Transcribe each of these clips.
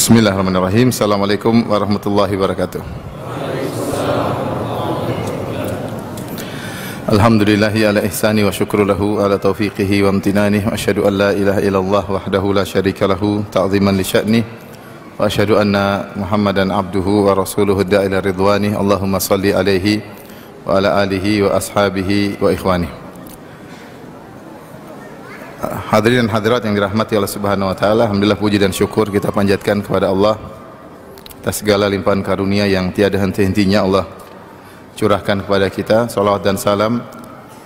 Bismillahirrahmanirrahim. Assalamualaikum warahmatullahi wabarakatuh. Alhamdulillahi ala ihsani wa syukru lahu ala taufiqihi wa amtinani wa asyhadu an la ilaha illallah wahdahu la syarika lahu ta'ziman li sya'ni wa asyhadu anna Muhammadan abduhu wa rasuluhu da'ila ridwani. Allahumma salli alaihi wa ala alihi wa ashabihi wa ikhwani. Hadirin dan hadirat yang dirahmati Allah Subhanahu wa taala, alhamdulillah puji dan syukur kita panjatkan kepada Allah atas segala limpahan karunia yang tiada henti-hentinya Allah curahkan kepada kita. Salawat dan salam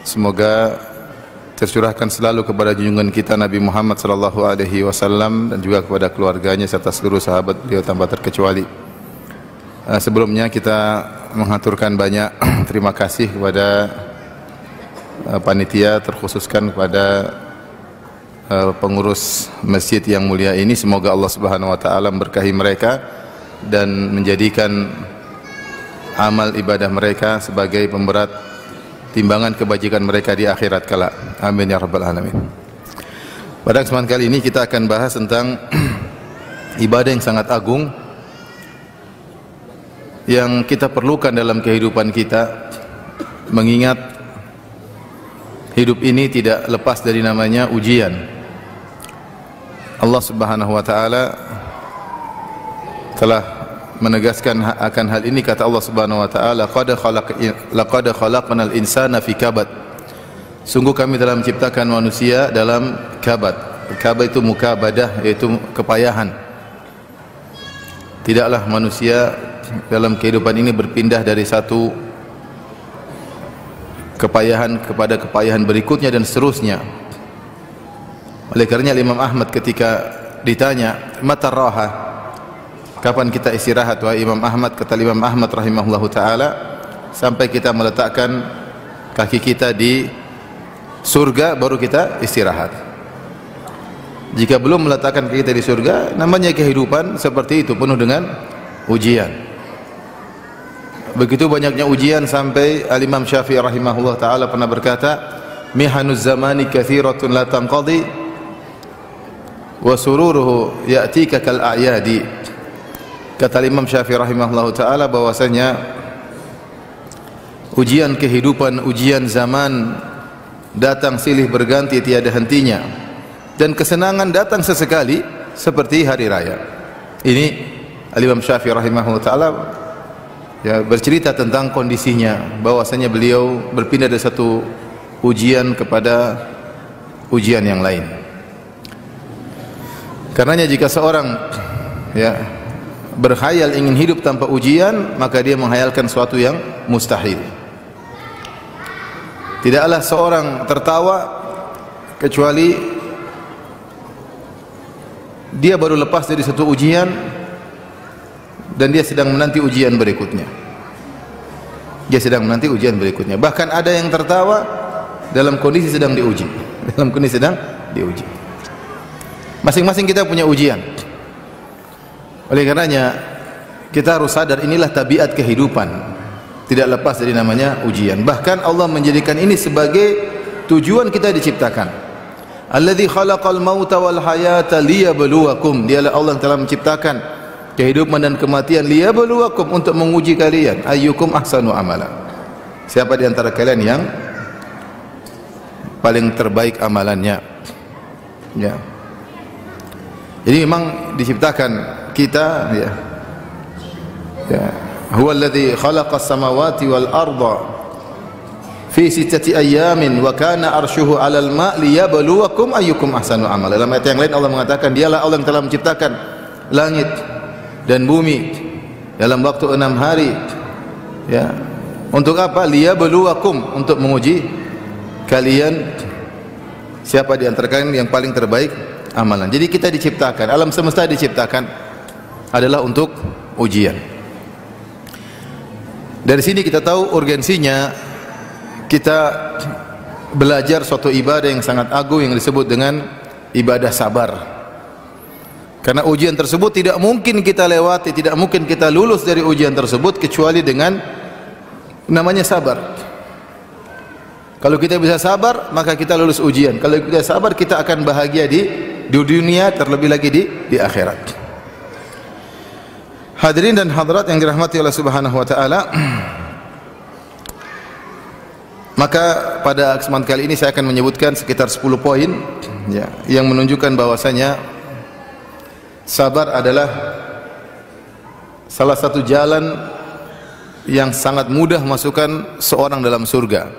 semoga tercurahkan selalu kepada junjungan kita Nabi Muhammad sallallahu alaihi wasallam dan juga kepada keluarganya serta seluruh sahabat beliau tanpa terkecuali. Sebelumnya kita mengaturkan banyak terima kasih kepada panitia, terkhususkan kepada pengurus masjid yang mulia ini. Semoga Allah Subhanahu wa taala memberkahi mereka dan menjadikan amal ibadah mereka sebagai pemberat timbangan kebajikan mereka di akhirat kelak. Amin ya rabbal alamin. Pada kesempatan kali ini kita akan bahas tentang ibadah yang sangat agung yang kita perlukan dalam kehidupan kita, mengingat hidup ini tidak lepas dari namanya ujian. Allah Subhanahu wa taala telah menegaskan akan hal ini. Kata Allah Subhanahu wa taala, laqad khalaqnal insana fi kabad. Sungguh kami telah menciptakan manusia dalam kabad. Kabad itu mukabadah, yaitu kepayahan. Tidaklah manusia dalam kehidupan ini berpindah dari satu kepayahan kepada kepayahan berikutnya dan seterusnya. Oleh karenanya Imam Ahmad ketika ditanya mata raha, kapan kita istirahat wahai Imam Ahmad, kata Imam Ahmad rahimahullahu taala, sampai kita meletakkan kaki kita di surga baru kita istirahat. Jika belum meletakkan kaki kita di surga, namanya kehidupan seperti itu, penuh dengan ujian. Begitu banyaknya ujian sampai Al-Imam Syafi'i rahimahullah ta'ala pernah berkata, mihanuz zamani kathiratun la tanqadi wa sururuhu ya'tika kal a'yadi. Kata Imam Syafi'i rahimahullah ta'ala bahwasanya ujian kehidupan, ujian zaman datang silih berganti tiada hentinya, dan kesenangan datang sesekali seperti hari raya. Ini Al-Imam Syafi'i rahimahullah ta'ala ya bercerita tentang kondisinya, bahwasanya beliau berpindah dari satu ujian kepada ujian yang lain. Karenanya jika seorang ya berkhayal ingin hidup tanpa ujian, maka dia menghayalkan sesuatu yang mustahil. Tidaklah seorang tertawa kecuali dia baru lepas dari satu ujian dan dia sedang menanti ujian berikutnya. Dia sedang menanti ujian berikutnya. Bahkan ada yang tertawa dalam kondisi sedang diuji. Dalam kondisi sedang diuji. Masing-masing kita punya ujian. Oleh karenanya kita harus sadar inilah tabiat kehidupan, tidak lepas dari namanya ujian. Bahkan Allah menjadikan ini sebagai tujuan kita diciptakan. Alladzi khalaqal mauta wal hayata liyabluwakum. Dialah Allah yang telah menciptakan kehidupan dan kematian liyabluwakum, untuk menguji kalian, ayyukum ahsanu amala. Siapa di antara kalian yang paling terbaik amalannya. Ya. Jadi memang diciptakan kita ya. Ya. Huwa alladhi khalaqas samawati wal arda fi sittati ayyamin wa kana arshuhu 'alal ma' liyabluwakum ayyukum ahsanu amala. Dalam ayat yang lain Allah mengatakan dialah Allah yang telah menciptakan langit dan bumi dalam waktu 6 hari. Ya. Untuk apa? Liyabluwakum, untuk menguji kalian siapa di antara kalian yang paling terbaik amalan. Jadi kita diciptakan, alam semesta diciptakan adalah untuk ujian. Dari sini kita tahu urgensinya kita belajar suatu ibadah yang sangat agung yang disebut dengan ibadah sabar. Karena ujian tersebut tidak mungkin kita lewati, tidak mungkin kita lulus dari ujian tersebut kecuali dengan namanya sabar. Kalau kita bisa sabar, maka kita lulus ujian. Kalau kita sabar, kita akan bahagia di dunia, terlebih lagi di akhirat. Hadirin dan hadirat yang dirahmati Allah Subhanahu wa taala. Maka pada kesempatan kali ini saya akan menyebutkan sekitar 10 poin ya, yang menunjukkan bahwasanya sabar adalah salah satu jalan yang sangat mudah masukkan seorang dalam surga.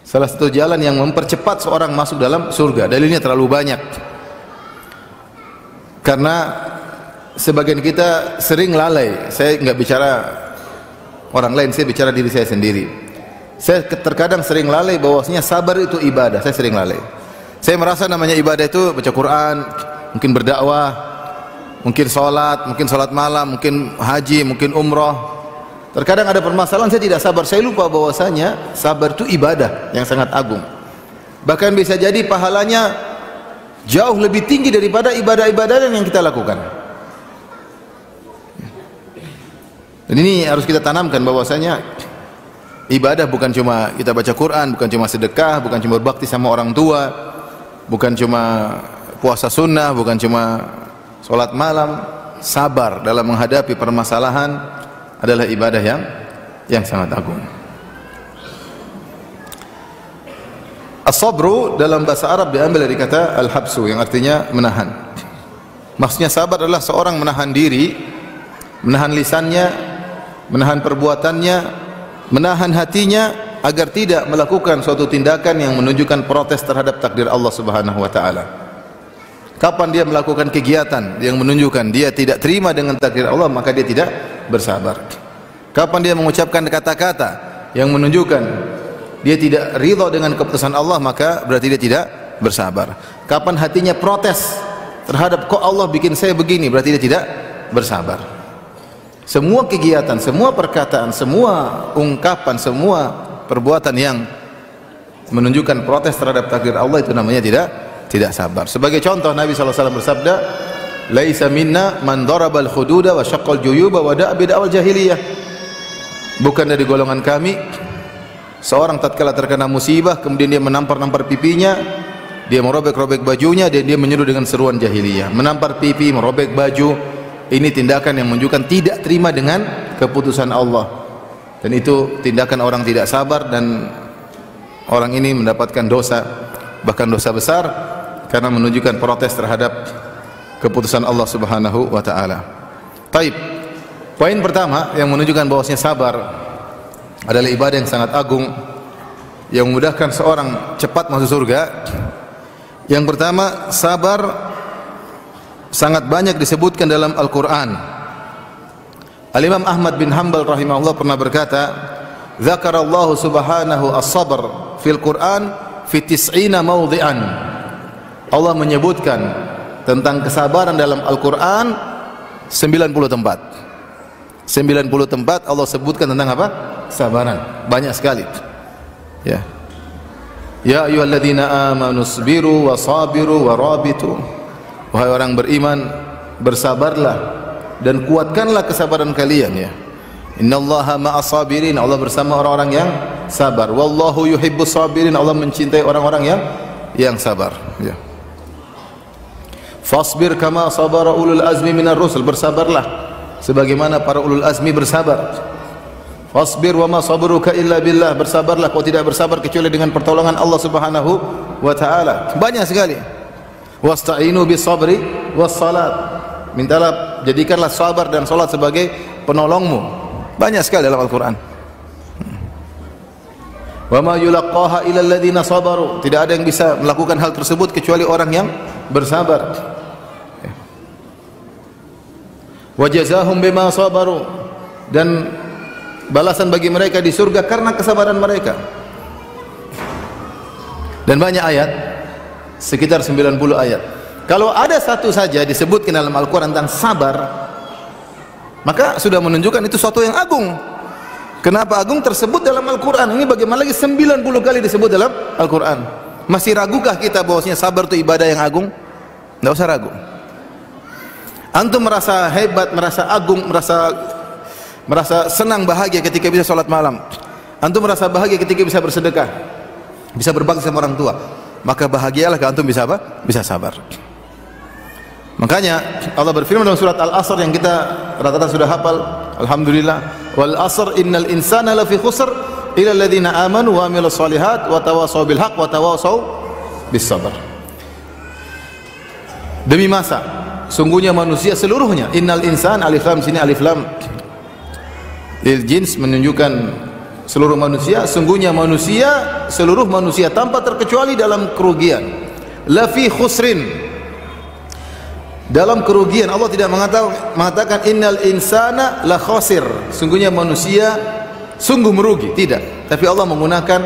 Salah satu jalan yang mempercepat seorang masuk dalam surga. Dalilnya terlalu banyak. Karena sebagian kita sering lalai. Saya enggak bicara orang lain, saya bicara diri saya sendiri. Saya terkadang sering lalai bahwasanya sabar itu ibadah. Saya sering lalai. Saya merasa namanya ibadah itu baca Quran, mungkin berdakwah, mungkin salat malam, mungkin haji, mungkin umrah. Terkadang ada permasalahan saya tidak sabar. Saya lupa bahwasanya sabar itu ibadah yang sangat agung. Bahkan bisa jadi pahalanya jauh lebih tinggi daripada ibadah-ibadah yang kita lakukan. Dan ini harus kita tanamkan bahwasanya ibadah bukan cuma kita baca Quran, bukan cuma sedekah, bukan cuma berbakti sama orang tua, bukan cuma puasa sunnah, bukan cuma salat malam. Sabar dalam menghadapi permasalahan adalah ibadah yang sangat agung. As-sabru dalam bahasa Arab diambil dari kata al-habsu yang artinya menahan. Maksudnya sabar adalah seorang menahan diri, menahan lisannya, menahan perbuatannya, menahan hatinya agar tidak melakukan suatu tindakan yang menunjukkan protes terhadap takdir Allah Subhanahu wa taala. Kapan dia melakukan kegiatan yang menunjukkan dia tidak terima dengan takdir Allah, maka dia tidak bersabar. Kapan dia mengucapkan kata-kata yang menunjukkan dia tidak ridha dengan keputusan Allah, maka berarti dia tidak bersabar. Kapan hatinya protes terhadap kok Allah bikin saya begini, berarti dia tidak bersabar. Semua kegiatan, semua perkataan, semua ungkapan, semua perbuatan yang menunjukkan protes terhadap takdir Allah itu namanya tidak sabar. Sebagai contoh Nabi SAW bersabda, "Laisa minna man darabal khududa wa syaqqal juyuba wa da'a bid'awal jahiliyah." Bukan dari golongan kami seorang tatkala terkena musibah kemudian dia menampar-nampar pipinya, dia merobek-robek bajunya dan dia menyeru dengan seruan jahiliyah. Menampar pipi, merobek baju, ini tindakan yang menunjukkan tidak terima dengan keputusan Allah. Dan itu tindakan orang tidak sabar dan orang ini mendapatkan dosa, bahkan dosa besar karena menunjukkan protes terhadap keputusan Allah Subhanahu wa taala. Taib. Poin pertama yang menunjukkan bahwasanya sabar adalah ibadah yang sangat agung yang memudahkan seorang cepat masuk surga. Yang pertama, sabar sangat banyak disebutkan dalam Al-Quran. Al-Imam Ahmad bin Hanbal rahimahullah pernah berkata, "Dzakarallahu subhanahu as-sabr fil Quran fi tis'ina mawdhi'an." Allah menyebutkan tentang kesabaran dalam Al-Quran 90 tempat. 90 tempat Allah sebutkan tentang apa? Kesabaran. Banyak sekali. Ya. Ya ayyuhalladzina amanu sabiru wa sabiru wa rabitu. Wahai orang beriman, bersabarlah dan kuatkanlah kesabaran kalian ya. Innallaha ma'as sabirin, Allah bersama orang-orang yang sabar. Wallahu yuhibbus sabirin, Allah mencintai orang-orang yang sabar ya. Fasbir kama sabara ulul azmi minar rusul, bersabarlah sebagaimana para ulul azmi bersabar. Fasbir wa ma sabruka illa billah, bersabarlah kau tidak bersabar kecuali dengan pertolongan Allah Subhanahu wa taala. Banyak sekali. Wasta'inu bis sabri was salat, mintalah, jadikanlah sabar dan salat sebagai penolongmu. Banyak sekali dalam Al-Quran. Wa ma yulaqqaha illa alladziina sabaru, tidak ada yang bisa melakukan hal tersebut kecuali orang yang bersabar. Wa jazaahum bima sabaru, dan balasan bagi mereka di surga karena kesabaran mereka. Dan banyak ayat, sekitar 90 ayat. Kalau ada satu saja disebutkan dalam Al-Quran tentang sabar, maka sudah menunjukkan itu suatu yang agung. Kenapa agung? Tersebut dalam Al-Quran. Ini bagaimana lagi 90 kali disebut dalam Al-Quran. Masih ragukah kita bahwasanya sabar itu ibadah yang agung? Tidak usah ragu. Antum merasa hebat, merasa agung, merasa senang, bahagia ketika bisa sholat malam. Antum merasa bahagia ketika bisa bersedekah, bisa berbakti sama orang tua. Maka bahagialah kalau antum bisa apa? Bisa sabar. Makanya Allah berfirman dalam surat Al-Asr yang kita rata-rata sudah hafal. Alhamdulillah. Wal asr innal insana lafi khusr illa alladziina aamanu wa 'amilus shalihat wa tawashaw bil haqq wa tawashaw bis sabr. Demi masa, sungguhnya manusia seluruhnya. Innal insan, alif lam sini alif lam lil jins, menunjukkan seluruh manusia. Sungguhnya manusia, seluruh manusia tanpa terkecuali dalam kerugian. Lafi khusrin, dalam kerugian. Allah tidak mengatakan innal insana la khasir, sungguhnya manusia sungguh merugi, tidak. Tapi Allah menggunakan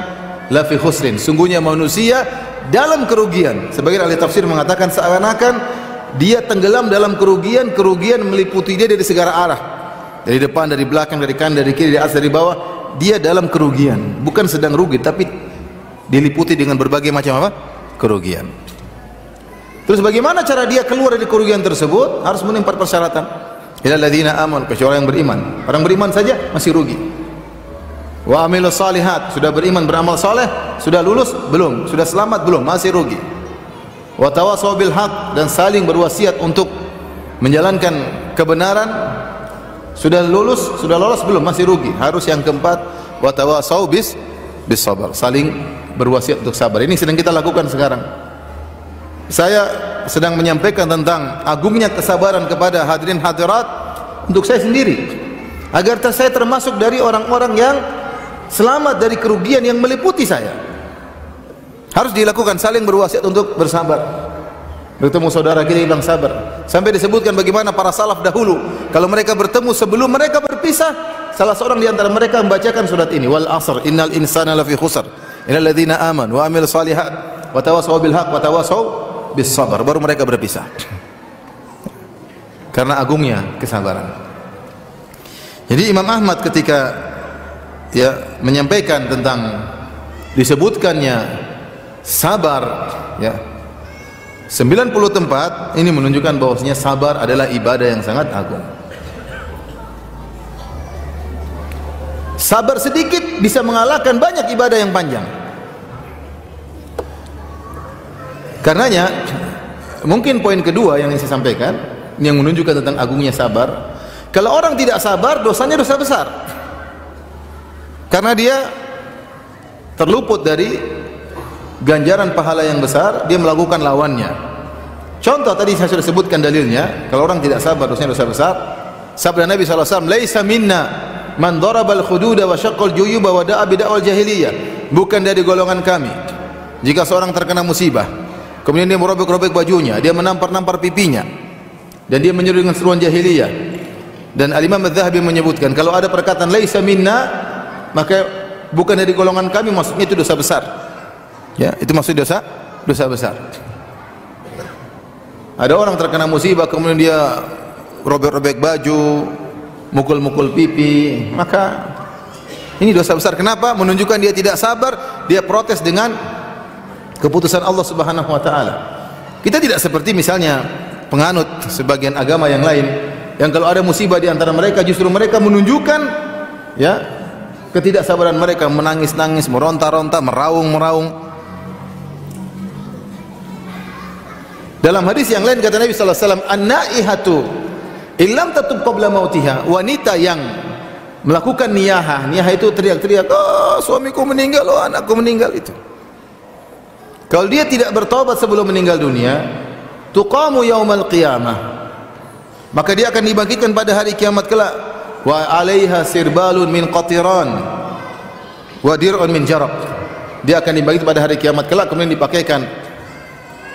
lafi khusrin, sungguhnya manusia dalam kerugian. Sebagian ahli tafsir mengatakan seakan-akan dia tenggelam dalam kerugian, kerugian meliputi dia dari segala arah, dari depan, dari belakang, dari kanan, dari kiri, dari atas, dari bawah. Dia dalam kerugian, bukan sedang rugi, tapi diliputi dengan berbagai macam apa? Kerugian. Terus bagaimana cara dia keluar dari kerugian tersebut? Harus memenuhi 4 persyaratan. Illal ladzina amanu, kecuali yang beriman. Orang beriman saja masih rugi. Wa amilus shalihat, sudah beriman, beramal saleh, sudah lulus belum? Sudah selamat belum? Masih rugi. Wa tawassaw bil haqq, dan saling berwasiat untuk menjalankan kebenaran, sudah lulus, sudah lolos belum? Masih rugi. Harus yang keempat, wa tawassaw bis sabr, saling berwasiat untuk sabar. Ini sedang kita lakukan sekarang. Saya sedang menyampaikan tentang agungnya kesabaran kepada hadirin hadirat untuk saya sendiri, agar saya termasuk dari orang-orang yang selamat dari kerugian yang meliputi saya. Harus dilakukan, saling berwasiat untuk bersabar. Bertemu saudara kita bilang sabar. Sampai disebutkan bagaimana para salaf dahulu kalau mereka bertemu sebelum mereka berpisah, salah seorang di antara mereka membacakan surat ini, wal asr innal insana lafi khusr illal ladzina amanu wa 'amilus shalihat wa tawassaw bil haqq wa tawassaw bis sabr. Baru mereka berpisah. Karena agungnya kesabaran. Jadi Imam Ahmad ketika menyampaikan tentang disebutkannya sabar 90 tempat, ini menunjukkan bahwasanya sabar adalah ibadah yang sangat agung. Sabar sedikit bisa mengalahkan banyak ibadah yang panjang. Karenanya mungkin poin kedua yang saya sampaikan yang menunjukkan tentang agungnya sabar, kalau orang tidak sabar dosanya dosa besar. Karena dia terluput dari ganjaran pahala yang besar, dia melakukan lawannya. Contoh tadi saya sudah sebutkan dalilnya, kalau orang tidak sabar dosanya dosa besar. Sabda Nabi SAW, laisa minna man darabal khududa wa syaqqal juyuba wa da'a bid'al jahiliyah. Bukan dari golongan kami jika seorang terkena musibah, kemudian dia merobek-robek bajunya, dia menampar-nampar pipinya, dan dia menyeru dengan seruan jahiliyah. Dan Al-Imam Adz-Dzahabi menyebutkan kalau ada perkataan laisa minna, maka bukan dari golongan kami, maksudnya itu dosa besar. Ya, itu maksud dosa besar. Ada orang terkena musibah kemudian dia robek-robek baju, mukul-mukul pipi, maka ini dosa besar. Kenapa? Menunjukkan dia tidak sabar, dia protes dengan keputusan Allah Subhanahu wa taala. Kita tidak seperti misalnya penganut sebagian agama yang lain, yang kalau ada musibah di antara mereka justru mereka menunjukkan ketidaksabaran mereka, menangis-nangis, meronta-ronta, meraung-meraung. Dalam hadis yang lain kata Nabi sallallahu alaihi wasallam, an-naihatu illam tatub qabla mautiha, wanita yang melakukan niyahah. Niyahah itu teriak-teriak, "Oh, suamiku meninggal, oh anakku meninggal," itu. Kalau dia tidak bertobat sebelum meninggal dunia, tuqamu yaumal qiyamah, maka dia akan dibangkitkan pada hari kiamat kelak. Wa 'alaiha sirbalun min qatiran wa dir'un min jarab. Dia akan dibangkitkan pada hari kiamat kelak, kemudian dipakaikan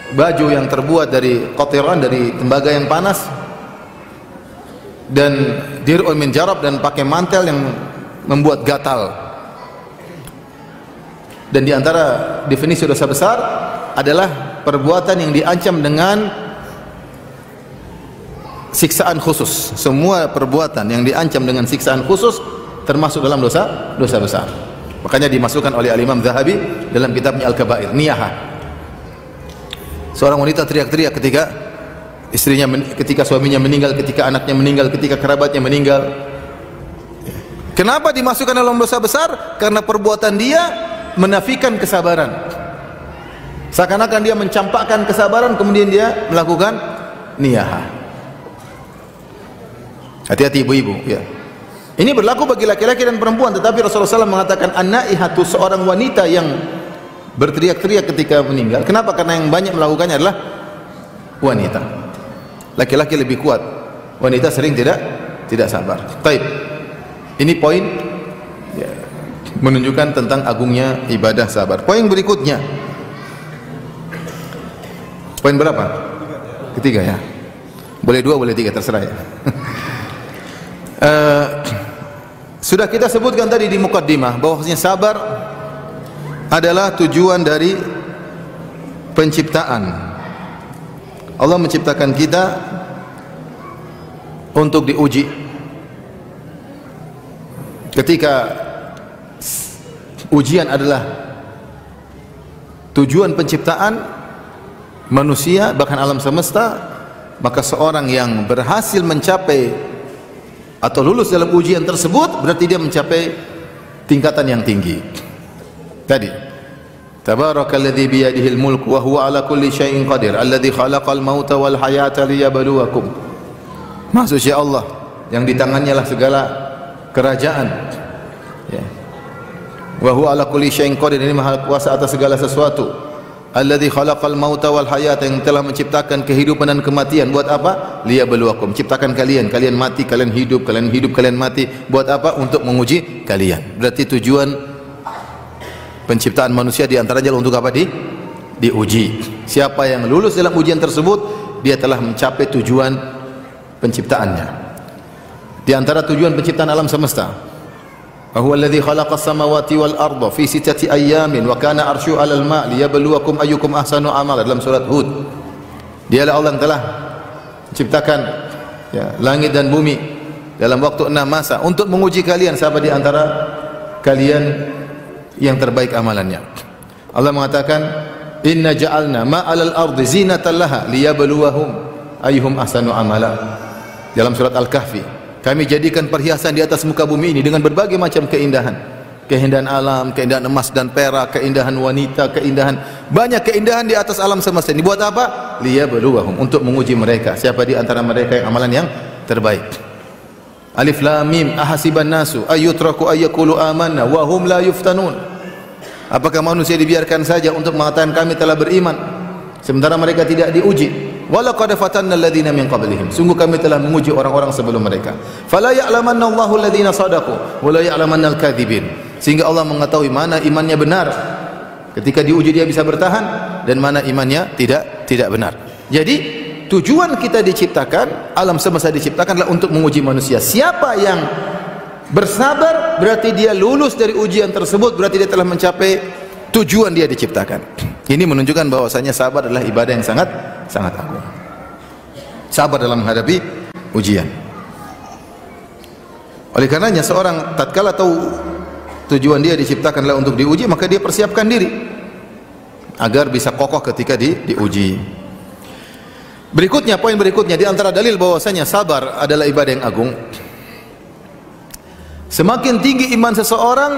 baju yang terbuat dari qatiran, dari tembaga yang panas, dan dir'un min jarab, dan pakai mantel yang membuat gatal. Dan di antara definisi dosa besar adalah perbuatan yang diancam dengan siksaan khusus. Semua perbuatan yang diancam dengan siksaan khusus termasuk dalam dosa besar. Makanya dimasukkan oleh Al-Imam Dzahabi dalam kitabnya Al-Kabair, niyahah. Seorang wanita teriak-teriak ketika istrinya, ketika suaminya meninggal, ketika anaknya meninggal, ketika kerabatnya meninggal. Kenapa dimasukkan dalam dosa besar? Karena perbuatan dia menafikan kesabaran. Seakan-akan dia mencampakkan kesabaran, kemudian dia melakukan niyahah. Hati-hati ibu-ibu, ya. Ini berlaku bagi laki-laki dan perempuan, tetapi Rasulullah SAW mengatakan an-naihatu, seorang wanita yang berteriak-teriak ketika meninggal. Kenapa? Karena yang banyak melakukannya adalah wanita. Laki-laki lebih kuat, wanita sering tidak sabar. Taib. Ini poin ya, menunjukkan tentang agungnya ibadah sabar. Poin berikutnya, poin berapa? Ketiga ya. Boleh dua, boleh tiga, terserah ya. Sudah kita sebutkan tadi di mukaddimah bahwasanya sabar adalah tujuan dari penciptaan. Allah menciptakan kita untuk diuji. Ketika ujian adalah tujuan penciptaan manusia bahkan alam semesta, maka seorang yang berhasil mencapai atau lulus dalam ujian tersebut berarti dia mencapai tingkatan yang tinggi. Tadi, Tabarakalladzi biyadihil mulku wa huwa ala kulli syai'in qadir, alladzi khalaqal mauta wal hayata liyabluwakum. Maksudnya Allah yang di tangannya lah segala kerajaan. Ya. Wa huwa ala kulli syai'in qadir, ini maha kuasa atas segala sesuatu. Alladzi khalaqal mauta wal hayata, yang telah menciptakan kehidupan dan kematian. Buat apa? Liyabluwakum, ciptakan kalian, kalian mati, kalian hidup, kalian mati. Buat apa? Untuk menguji kalian. Berarti tujuan penciptaan manusia di antaranya untuk apa? Diuji. Siapa yang lulus dalam ujian tersebut, dia telah mencapai tujuan penciptaannya. Di antara tujuan penciptaan alam semesta, huwa alladzi khalaqas samawati wal arda fi sittati ayyamin wa kana arsyu 'alal ma' liyabluwakum ayyukum ahsanu amala, dalam surat Hud. Dialah Allah yang telah menciptakan ya, langit dan bumi dalam waktu 6 masa untuk menguji kalian siapa di antara kalian yang terbaik amalannya. Allah mengatakan inna ja'alna ma'alal ardi zinatan laha liyabluwahum ayyuhum ahsanu amala, dalam surat Al-Kahfi. Kami jadikan perhiasan di atas muka bumi ini dengan berbagai macam keindahan. Keindahan alam, keindahan emas dan perak, keindahan wanita, keindahan, banyak keindahan di atas alam semesta ini. Buat apa? Liyabluwahum, untuk menguji mereka. Siapa di antara mereka yang amalan yang terbaik. Alif Lam Mim, ahasiban nasu ayyutraku ayyaqulu amanna wa hum la yuftanun. Apakah manusia dibiarkan saja untuk mengatakan kami telah beriman sementara mereka tidak diuji? Walaqad fatanna alladziina min qablihim, sungguh kami telah menguji orang-orang sebelum mereka. Fala ya'lamanna Allahu alladziina shadaqu wa la ya'lamanna al-kadzibin, sehingga Allah mengetahui mana imannya benar. Ketika diuji dia bisa bertahan, dan mana imannya tidak benar. Jadi tujuan kita diciptakan, alam semesta diciptakan adalah untuk menguji manusia. Siapa yang bersabar berarti dia lulus dari ujian tersebut, berarti dia telah mencapai tujuan dia diciptakan. Ini menunjukkan bahwasanya sabar adalah ibadah yang sangat agung. Sabar dalam menghadapi ujian. Oleh karenanya seorang tatkala tahu tujuan dia diciptakan adalah untuk diuji, maka dia persiapkan diri agar bisa kokoh ketika diuji. Berikutnya, poin berikutnya, di antara dalil bahwasanya sabar adalah ibadah yang agung. Semakin tinggi iman seseorang,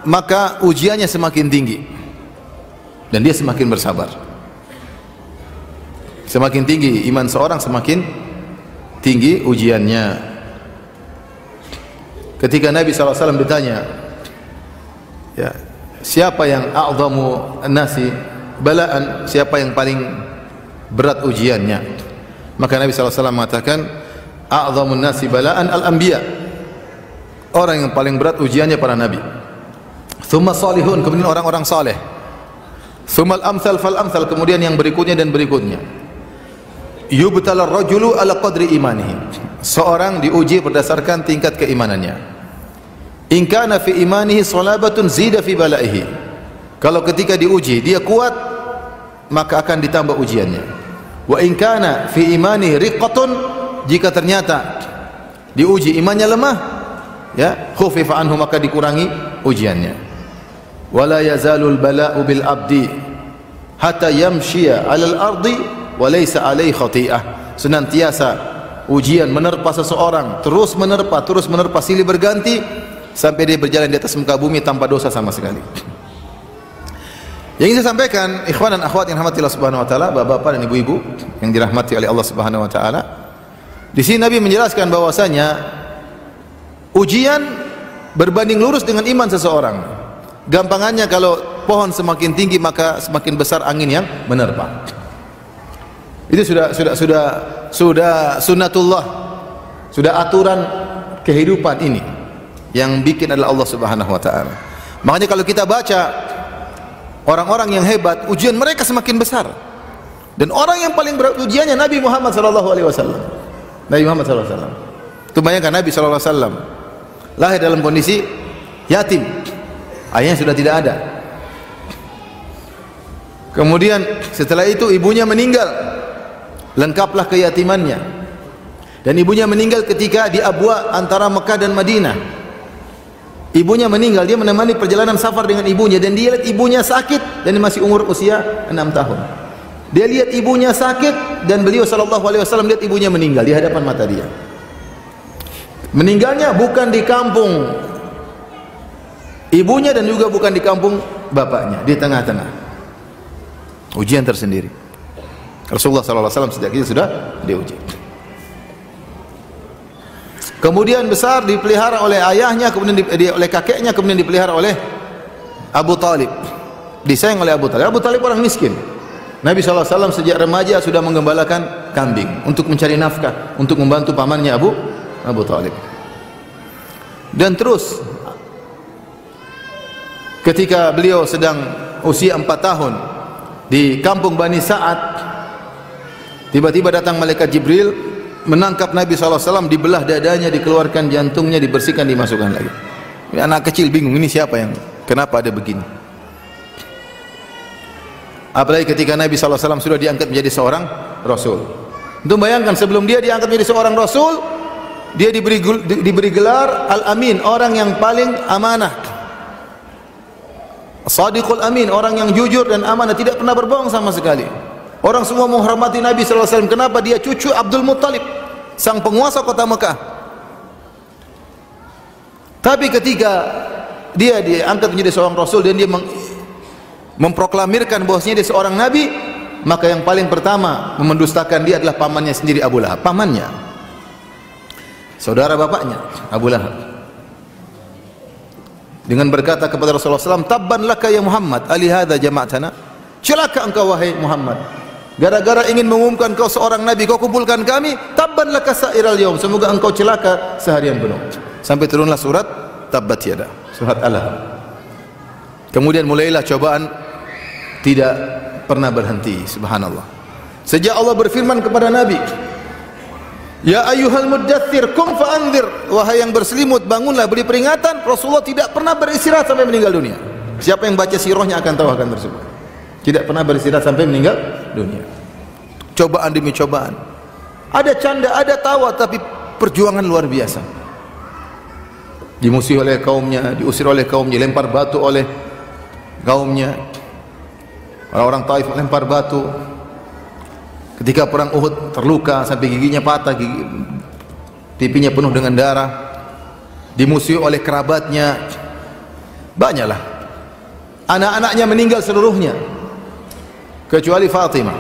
maka ujiannya semakin tinggi dan dia semakin bersabar. Semakin tinggi iman seorang, semakin tinggi ujiannya. Ketika Nabi SAW ditanya, ya, siapa yang a'zamu an-nasi balaan, siapa yang paling berat ujiannya, maka Nabi SAW mengatakan a'zamun nasi balaan al-anbiya, orang yang paling berat ujiannya para nabi. Thumma salihun, kemudian orang-orang saleh. Thumma al-amthal fal-amthal, kemudian yang berikutnya dan berikutnya. Yubtalar rajulu ala qadri imanihi, seorang diuji berdasarkan tingkat keimanannya. In kana fi imanihi salabatun zida fi balaihi, kalau ketika diuji dia kuat, maka akan ditambah ujiannya. Wa in kana fi imanihi riqqatun, jika ternyata diuji imannya lemah, ya, khufifa anhu, maka dikurangi ujiannya. Wala yazalul bala'u bil abdi hatta yamshiya 'alal ardi wa laysa 'alaihi khati'ah, senantiasa ujian menerpa seseorang, terus menerpa silih berganti sampai dia berjalan di atas muka bumi tanpa dosa sama sekali. Yang ingin saya sampaikan, ikhwan dan akhwat yang dirahmati Allah Subhanahu wa taala, bapak-bapak dan ibu-ibu yang dirahmati oleh Allah Subhanahu wa taala, Di sini Nabi menjelaskan bahwasanya ujian berbanding lurus dengan iman seseorang. Gampangannya kalau pohon semakin tinggi maka semakin besar angin yang menerpa. Itu sudah sunnatullah, sudah aturan kehidupan ini. Yang bikin adalah Allah Subhanahu wa taala. Makanya kalau kita baca orang-orang yang hebat, ujian mereka semakin besar. Dan orang yang paling berat ujiannya Nabi Muhammad sallallahu alaihi wasallam. Nabi Muhammad sallallahu alaihi wasallam. Itu bayangkan Nabi sallallahu alaihi wasallam lahir dalam kondisi yatim. Ayahnya sudah tidak ada. Kemudian setelah itu ibunya meninggal. Lengkaplah keyatimannya. Dan ibunya meninggal ketika di Abwa antara Mekah dan Madinah. Ibunya meninggal, dia menemani perjalanan safar dengan ibunya dan dia lihat ibunya sakit dan masih umur usia 6 tahun. Dia lihat ibunya sakit dan beliau sallallahu alaihi wasallam lihat ibunya meninggal di hadapan mata dia. Meninggalnya bukan di kampung ibunya dan juga bukan di kampung bapaknya, di tengah-tengah. Ujian tersendiri. Rasulullah sallallahu alaihi wasallam sejak itu sudah diuji. Kemudian besar dipelihara oleh ayahnya, kemudian oleh kakeknya, kemudian dipelihara oleh Abu Talib. Disayang oleh Abu Talib. Abu Talib orang miskin. Nabi SAW sejak remaja sudah menggembalakan kambing untuk mencari nafkah, untuk membantu pamannya Abu Talib. Dan terus ketika beliau sedang usia 4 tahun di kampung Bani Sa'ad, tiba-tiba datang malaikat Jibril menangkap Nabi SAW, dibelah dadanya, dikeluarkan jantungnya, dibersihkan, dimasukkan lagi. Anak kecil bingung, ini siapa yang, kenapa ada begini? Apalagi ketika Nabi SAW sudah diangkat menjadi seorang Rasul. Untuk bayangkan sebelum dia diangkat menjadi seorang Rasul, dia diberi gelar Al-Amin, orang yang paling amanah. Shadiqul Amin, orang yang jujur dan amanah, tidak pernah berbohong sama sekali. Orang semua menghormati Nabi SAW. Kenapa? Dia cucu Abdul Muttalib, sang penguasa kota Mekah. Tapi ketika dia diangkat menjadi seorang Rasul dan dia memproklamirkan bahwasanya dia seorang Nabi, maka yang paling pertama mendustakan dia adalah pamannya sendiri, Abu Lahab. Pamannya, saudara bapaknya, Abu Lahab, dengan berkata kepada Rasulullah SAW, "Tabban laka ya Muhammad, alihada jama'tana." Celaka engkau wahai Muhammad, gara-gara ingin mengumumkan kau seorang nabi, kau kumpulkan kami. Tabban laka sa'iral yaum, semoga engkau celaka seharian penuh. Sampai turunlah surat Tabbat Yada, surat Al-Lahab. Kemudian mulailah cobaan tidak pernah berhenti. Subhanallah. Sejak Allah berfirman kepada Nabi, "Ya ayyuhal muddaththir qum fa'anzir," wahai yang berselimut, bangunlah, beri peringatan. Rasulullah tidak pernah beristirahat sampai meninggal dunia. Siapa yang baca sirahnya akan tahu akan tersebut. Tidak pernah beristirahat sampai meninggal dunia. Cobaan demi cobaan. Ada canda, ada tawa, tapi perjuangan luar biasa. Dimusuhi oleh kaumnya, diusir oleh kaumnya, lempar batu oleh kaumnya. Orang-orang Taif lempar batu. Ketika perang Uhud terluka sampai giginya patah, pipinya penuh dengan darah. Dimusuhi oleh kerabatnya. Banyaklah. Anak-anaknya meninggal seluruhnya, kecuali Fatimah,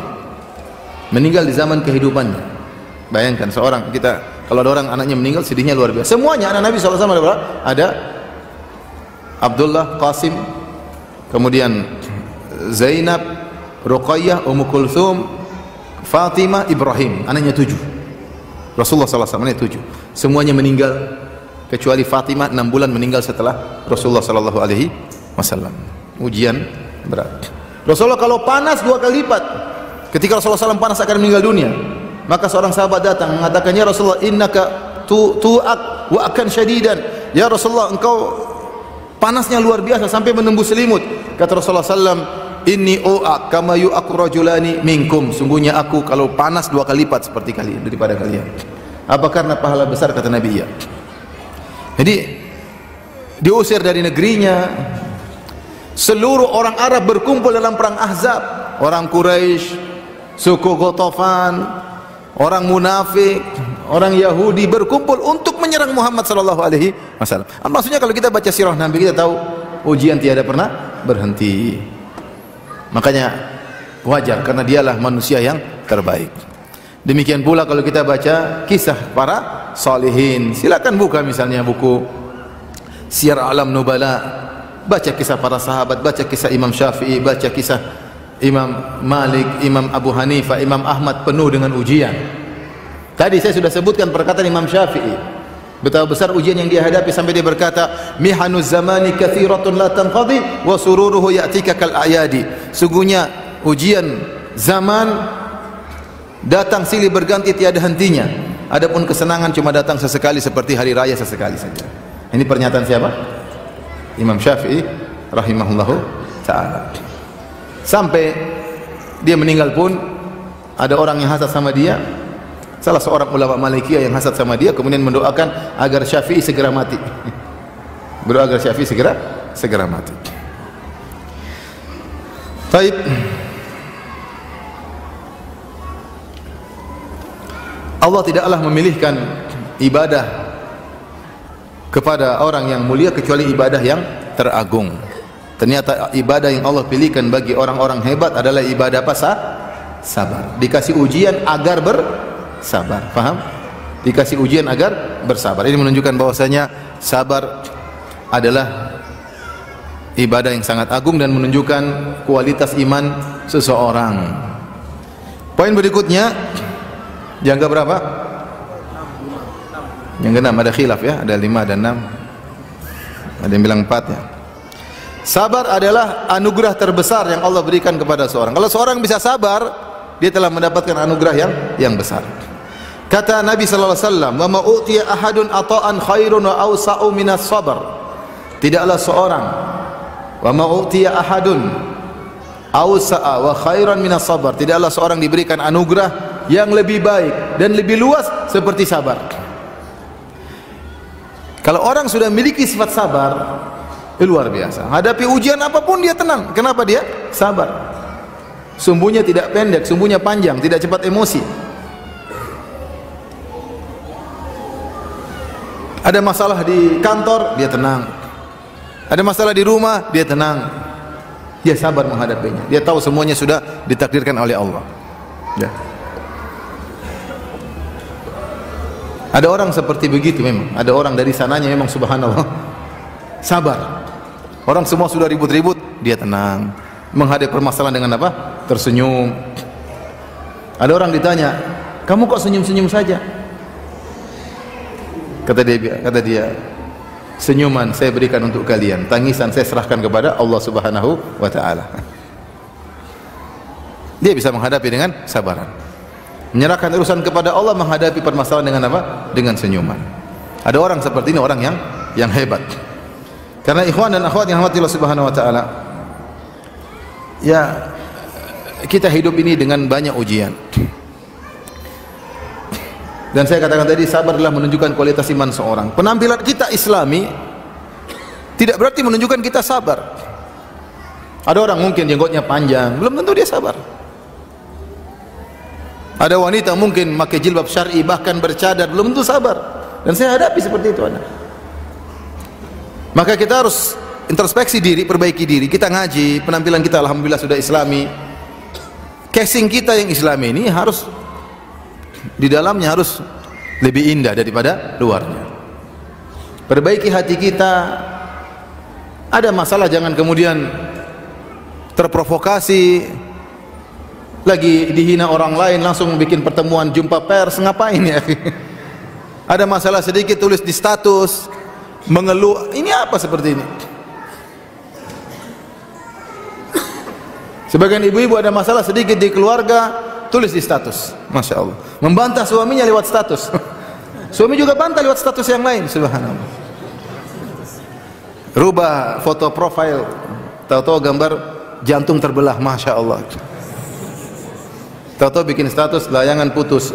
meninggal di zaman kehidupannya. Bayangkan seorang, kita kalau ada orang anaknya meninggal sedihnya luar biasa. Semuanya anak Nabi SAW ada Abdullah, Qasim, kemudian Zainab, Ruqayyah, Ummu Kulthum, Fatimah, Ibrahim, anaknya 7. Rasulullah SAW anaknya 7. Semuanya meninggal kecuali Fatimah, 6 bulan meninggal setelah Rasulullah SAW. Ujian berat. Rasulullah kalau panas 2 kali lipat. Ketika Rasulullah SAW panas akan meninggal dunia, maka seorang sahabat datang mengatakan, "Ya Rasulullah, innaka tu'ak wa akan syadidan." Ya Rasulullah, engkau panasnya luar biasa sampai menembus selimut. Kata Rasulullah SAW, "Inni u'ak kama yu'aku rajulani minkum." Sungguhnya aku kalau panas 2 kali lipat seperti kalian, daripada kalian. Apa karena pahala besar? Kata Nabi, iya. Jadi diusir dari negerinya. Seluruh orang Arab berkumpul dalam perang Ahzab. Orang Quraisy, suku Ghatafan, orang munafik, orang Yahudi berkumpul untuk menyerang Muhammad SAW. Maksudnya kalau kita baca sirah Nabi, kita tahu ujian tiada pernah berhenti. Makanya wajar, karena dialah manusia yang terbaik. Demikian pula kalau kita baca kisah para salihin, silakan buka misalnya buku Syiar A'lam Nubala, baca kisah para sahabat, baca kisah Imam Syafi'i, baca kisah Imam Malik, Imam Abu Hanifah, Imam Ahmad, penuh dengan ujian. Tadi saya sudah sebutkan perkataan Imam Syafi'i, betapa besar ujian yang dia hadapi sampai dia berkata, mihanuz zamani katsiratun la tanqadi wa sururuhu ya'tika kal a'yadi. Sungguhnya ujian zaman datang silih berganti tiada hentinya, adapun kesenangan cuma datang sesekali seperti hari raya sesekali saja. Ini pernyataan siapa? Imam Syafi'i rahimahullahu ta'ala. Sampai dia meninggal pun ada orang yang hasad sama dia, salah seorang ulama Malikiyah yang hasad sama dia, kemudian mendoakan agar Syafi'i segera mati. Berdoa agar Syafi'i segera mati. Baik. Allah tidaklah memilihkan ibadah kepada orang yang mulia kecuali ibadah yang teragung. Ternyata ibadah yang Allah pilihkan bagi orang-orang hebat adalah ibadah apa? Sabar. Dikasih ujian agar bersabar. Paham? Dikasih ujian agar bersabar. Ini menunjukkan bahwasanya sabar adalah ibadah yang sangat agung dan menunjukkan kualitas iman seseorang. Poin berikutnya, yang ke berapa? Yang ke-6, ada khilaf ya, ada 5 dan 6. Ada yang bilang 4 ya. Sabar adalah anugerah terbesar yang Allah berikan kepada seorang. Kalau seorang bisa sabar, dia telah mendapatkan anugerah yang besar. Kata Nabi sallallahu alaihi wasallam, "Wa ma utiya ahadun ata'an khairun wa awsa'u minas sabr." Tidaklah seorang, wa ma utiya ahadun awsa'a wa khairan minas sabr. Tidaklah seorang diberikan anugerah yang lebih baik dan lebih luas seperti sabar. Kalau orang sudah memiliki sifat sabar, luar biasa. Hadapi ujian apapun dia tenang. Kenapa dia? Sabar. Sumbunya tidak pendek, sumbunya panjang, tidak cepat emosi. Ada masalah di kantor, dia tenang. Ada masalah di rumah, dia tenang. Dia sabar menghadapinya. Dia tahu semuanya sudah ditakdirkan oleh Allah. Ya. Ada orang seperti begitu memang. Ada orang dari sananya memang subhanallah sabar. Orang semua sudah ribut-ribut, dia tenang. Menghadapi permasalahan dengan apa? Tersenyum. Ada orang ditanya, "Kamu kok senyum-senyum saja?" Kata dia, "Senyuman saya berikan untuk kalian, tangisan saya serahkan kepada Allah Subhanahu wa taala." Dia bisa menghadapi dengan sabaran. Menyerahkan urusan kepada Allah, menghadapi permasalahan dengan apa? Dengan senyuman. Ada orang seperti ini, orang yang hebat. Karena ikhwan dan akhwat yang rahmati Allah Subhanahu wa taala, ya kita hidup ini dengan banyak ujian. Dan saya katakan tadi, sabar adalah menunjukkan kualitas iman seorang. Penampilan kita Islami tidak berarti menunjukkan kita sabar. Ada orang mungkin jenggotnya panjang, belum tentu dia sabar. Ada wanita mungkin pakai jilbab syar'i, bahkan bercadar, belum tentu sabar. Dan saya hadapi seperti itu. Maka kita harus introspeksi diri, perbaiki diri. Kita ngaji, penampilan kita alhamdulillah sudah Islami. Casing kita yang Islami ini harus di dalamnya harus lebih indah daripada luarnya. Perbaiki hati kita. Ada masalah jangan kemudian terprovokasi. Lagi dihina orang lain langsung bikin pertemuan jumpa pers, ngapain ya? Ada masalah sedikit tulis di status, mengeluh. Ini apa seperti ini? Sebagian ibu-ibu ada masalah sedikit di keluarga, tulis di status. Masya Allah. Membantah suaminya lewat status. Suami juga bantah lewat status yang lain. Subhanallah. Rubah foto profil, tahu-tahu gambar jantung terbelah. Masya Allah. Tahu-tahu bikin status layangan putus.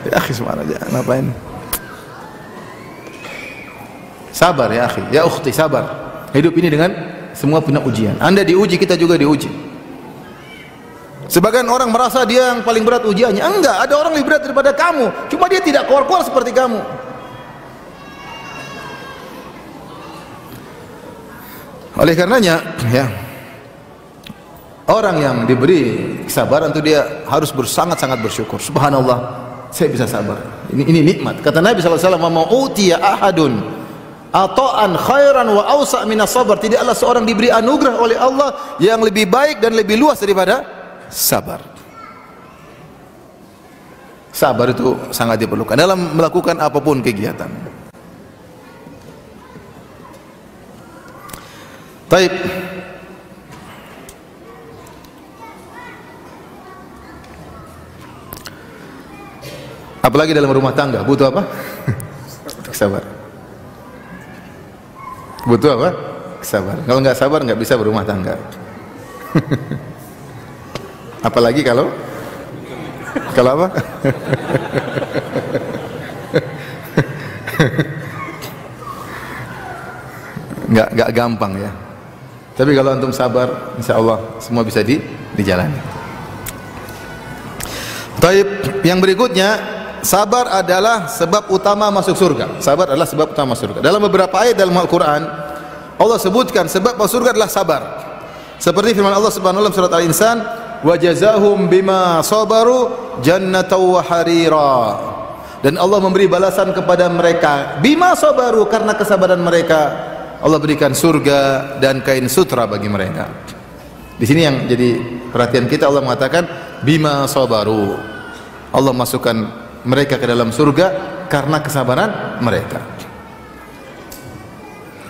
Ya akhi, semana aja, ngapain? Sabar ya akhi, ya ukhti, sabar. Hidup ini dengan semua punya ujian. Anda diuji, kita juga diuji. Sebagian orang merasa dia yang paling berat ujiannya. Enggak, ada orang lebih berat daripada kamu. Cuma dia tidak keluar-keluar seperti kamu. Oleh karenanya, ya, orang yang diberi kesabaran itu dia harus sangat-sangat bersyukur. Subhanallah, saya bisa sabar. Ini nikmat. Kata Nabi SAW, "Ma utiya ahadun ata'an khairan wa awsa' minas sabar." Tidaklah seorang diberi anugerah oleh Allah yang lebih baik dan lebih luas daripada sabar. Sabar itu sangat diperlukan dalam melakukan apapun kegiatan. Baik. Apalagi dalam rumah tangga butuh apa? Sabar. Butuh apa? Sabar. Kalau nggak sabar nggak bisa berumah tangga. Apalagi kalau apa? Nggak gampang ya. Tapi kalau antum sabar, insya Allah semua bisa dijalani. Taib, yang berikutnya, sabar adalah sebab utama masuk surga. Sabar adalah sebab utama masuk surga. Dalam beberapa ayat dalam Al-Quran, Allah sebutkan sebab masuk surga adalah sabar. Seperti firman Allah Subhanahu wa taala surat Al-Insan, "Wa jazahum bima sabaru jannatan wa harira." Dan Allah memberi balasan kepada mereka bima sabaru, karena kesabaran mereka Allah berikan surga dan kain sutra bagi mereka. Di sini yang jadi perhatian kita, Allah mengatakan bima sabaru. Allah masukkan mereka ke dalam surga karena kesabaran mereka.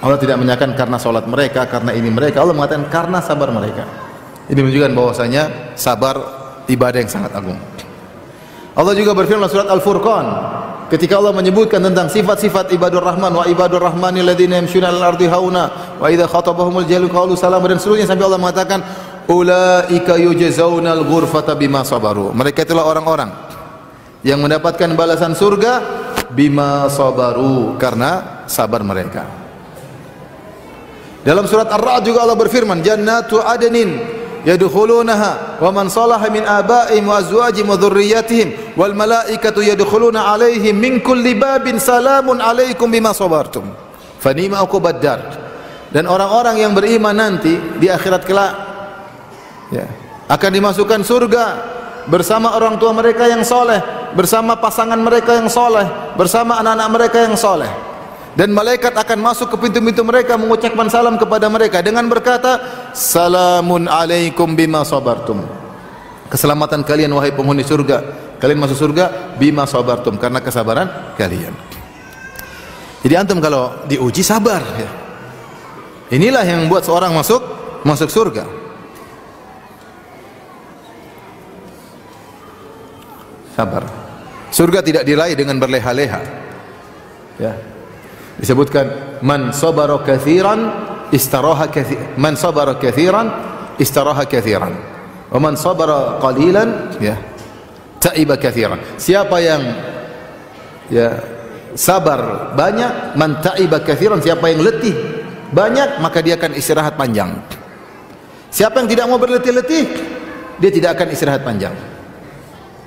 Allah tidak menyatakan karena salat mereka, karena ini mereka. Allah mengatakan karena sabar mereka. Ini menunjukkan bahwasanya sabar ibadah yang sangat agung. Allah juga berfirman dalam surat Al-Furqan, ketika Allah menyebutkan tentang sifat-sifat ibadur rahman, wa ibadur rahmanil ladzina yamshuna 'alal ardi hauna wa idza khatabahumul jahilu qalu salama, dan seterusnya sampai Allah mengatakan ulaika yujzaunal ghurfata bima sabaru. Mereka itulah orang-orang yang mendapatkan balasan surga bima sabaru, karena sabar mereka. Dalam surat Ar-Ra'd juga Allah berfirman, jannatu adnin yadkhulunaha wa man salaha min abaihim wa azwajihim wa dhurriyyatihim wal malaikatu yadkhuluna alaihim min kulli babin salamun alaikum bima sabartum fa ni'ma uqubad dar. Dan orang-orang yang beriman nanti di akhirat kelak ya, akan dimasukkan surga bersama orang tua mereka yang soleh, bersama pasangan mereka yang soleh, bersama anak-anak mereka yang soleh. Dan malaikat akan masuk ke pintu-pintu mereka mengucapkan salam kepada mereka dengan berkata, salamun alaikum bima sabartum. Keselamatan kalian wahai penghuni surga. Kalian masuk surga bima sabartum, karena kesabaran kalian. Jadi antum kalau diuji sabar ya. Inilah yang membuat seorang masuk surga. Sabar. Surga tidak diraih dengan berleha-leha. Ya. Disebutkan man sabara katsiran istaraha katsiran, man sabara katsiran istaraha katsiran, wa man sabara qalilan ya ta'iba katsiran. Siapa yang ya sabar banyak, man ta'iba katsiran, siapa yang letih banyak maka dia akan istirahat panjang. Siapa yang tidak mau berletih-letih dia tidak akan istirahat panjang.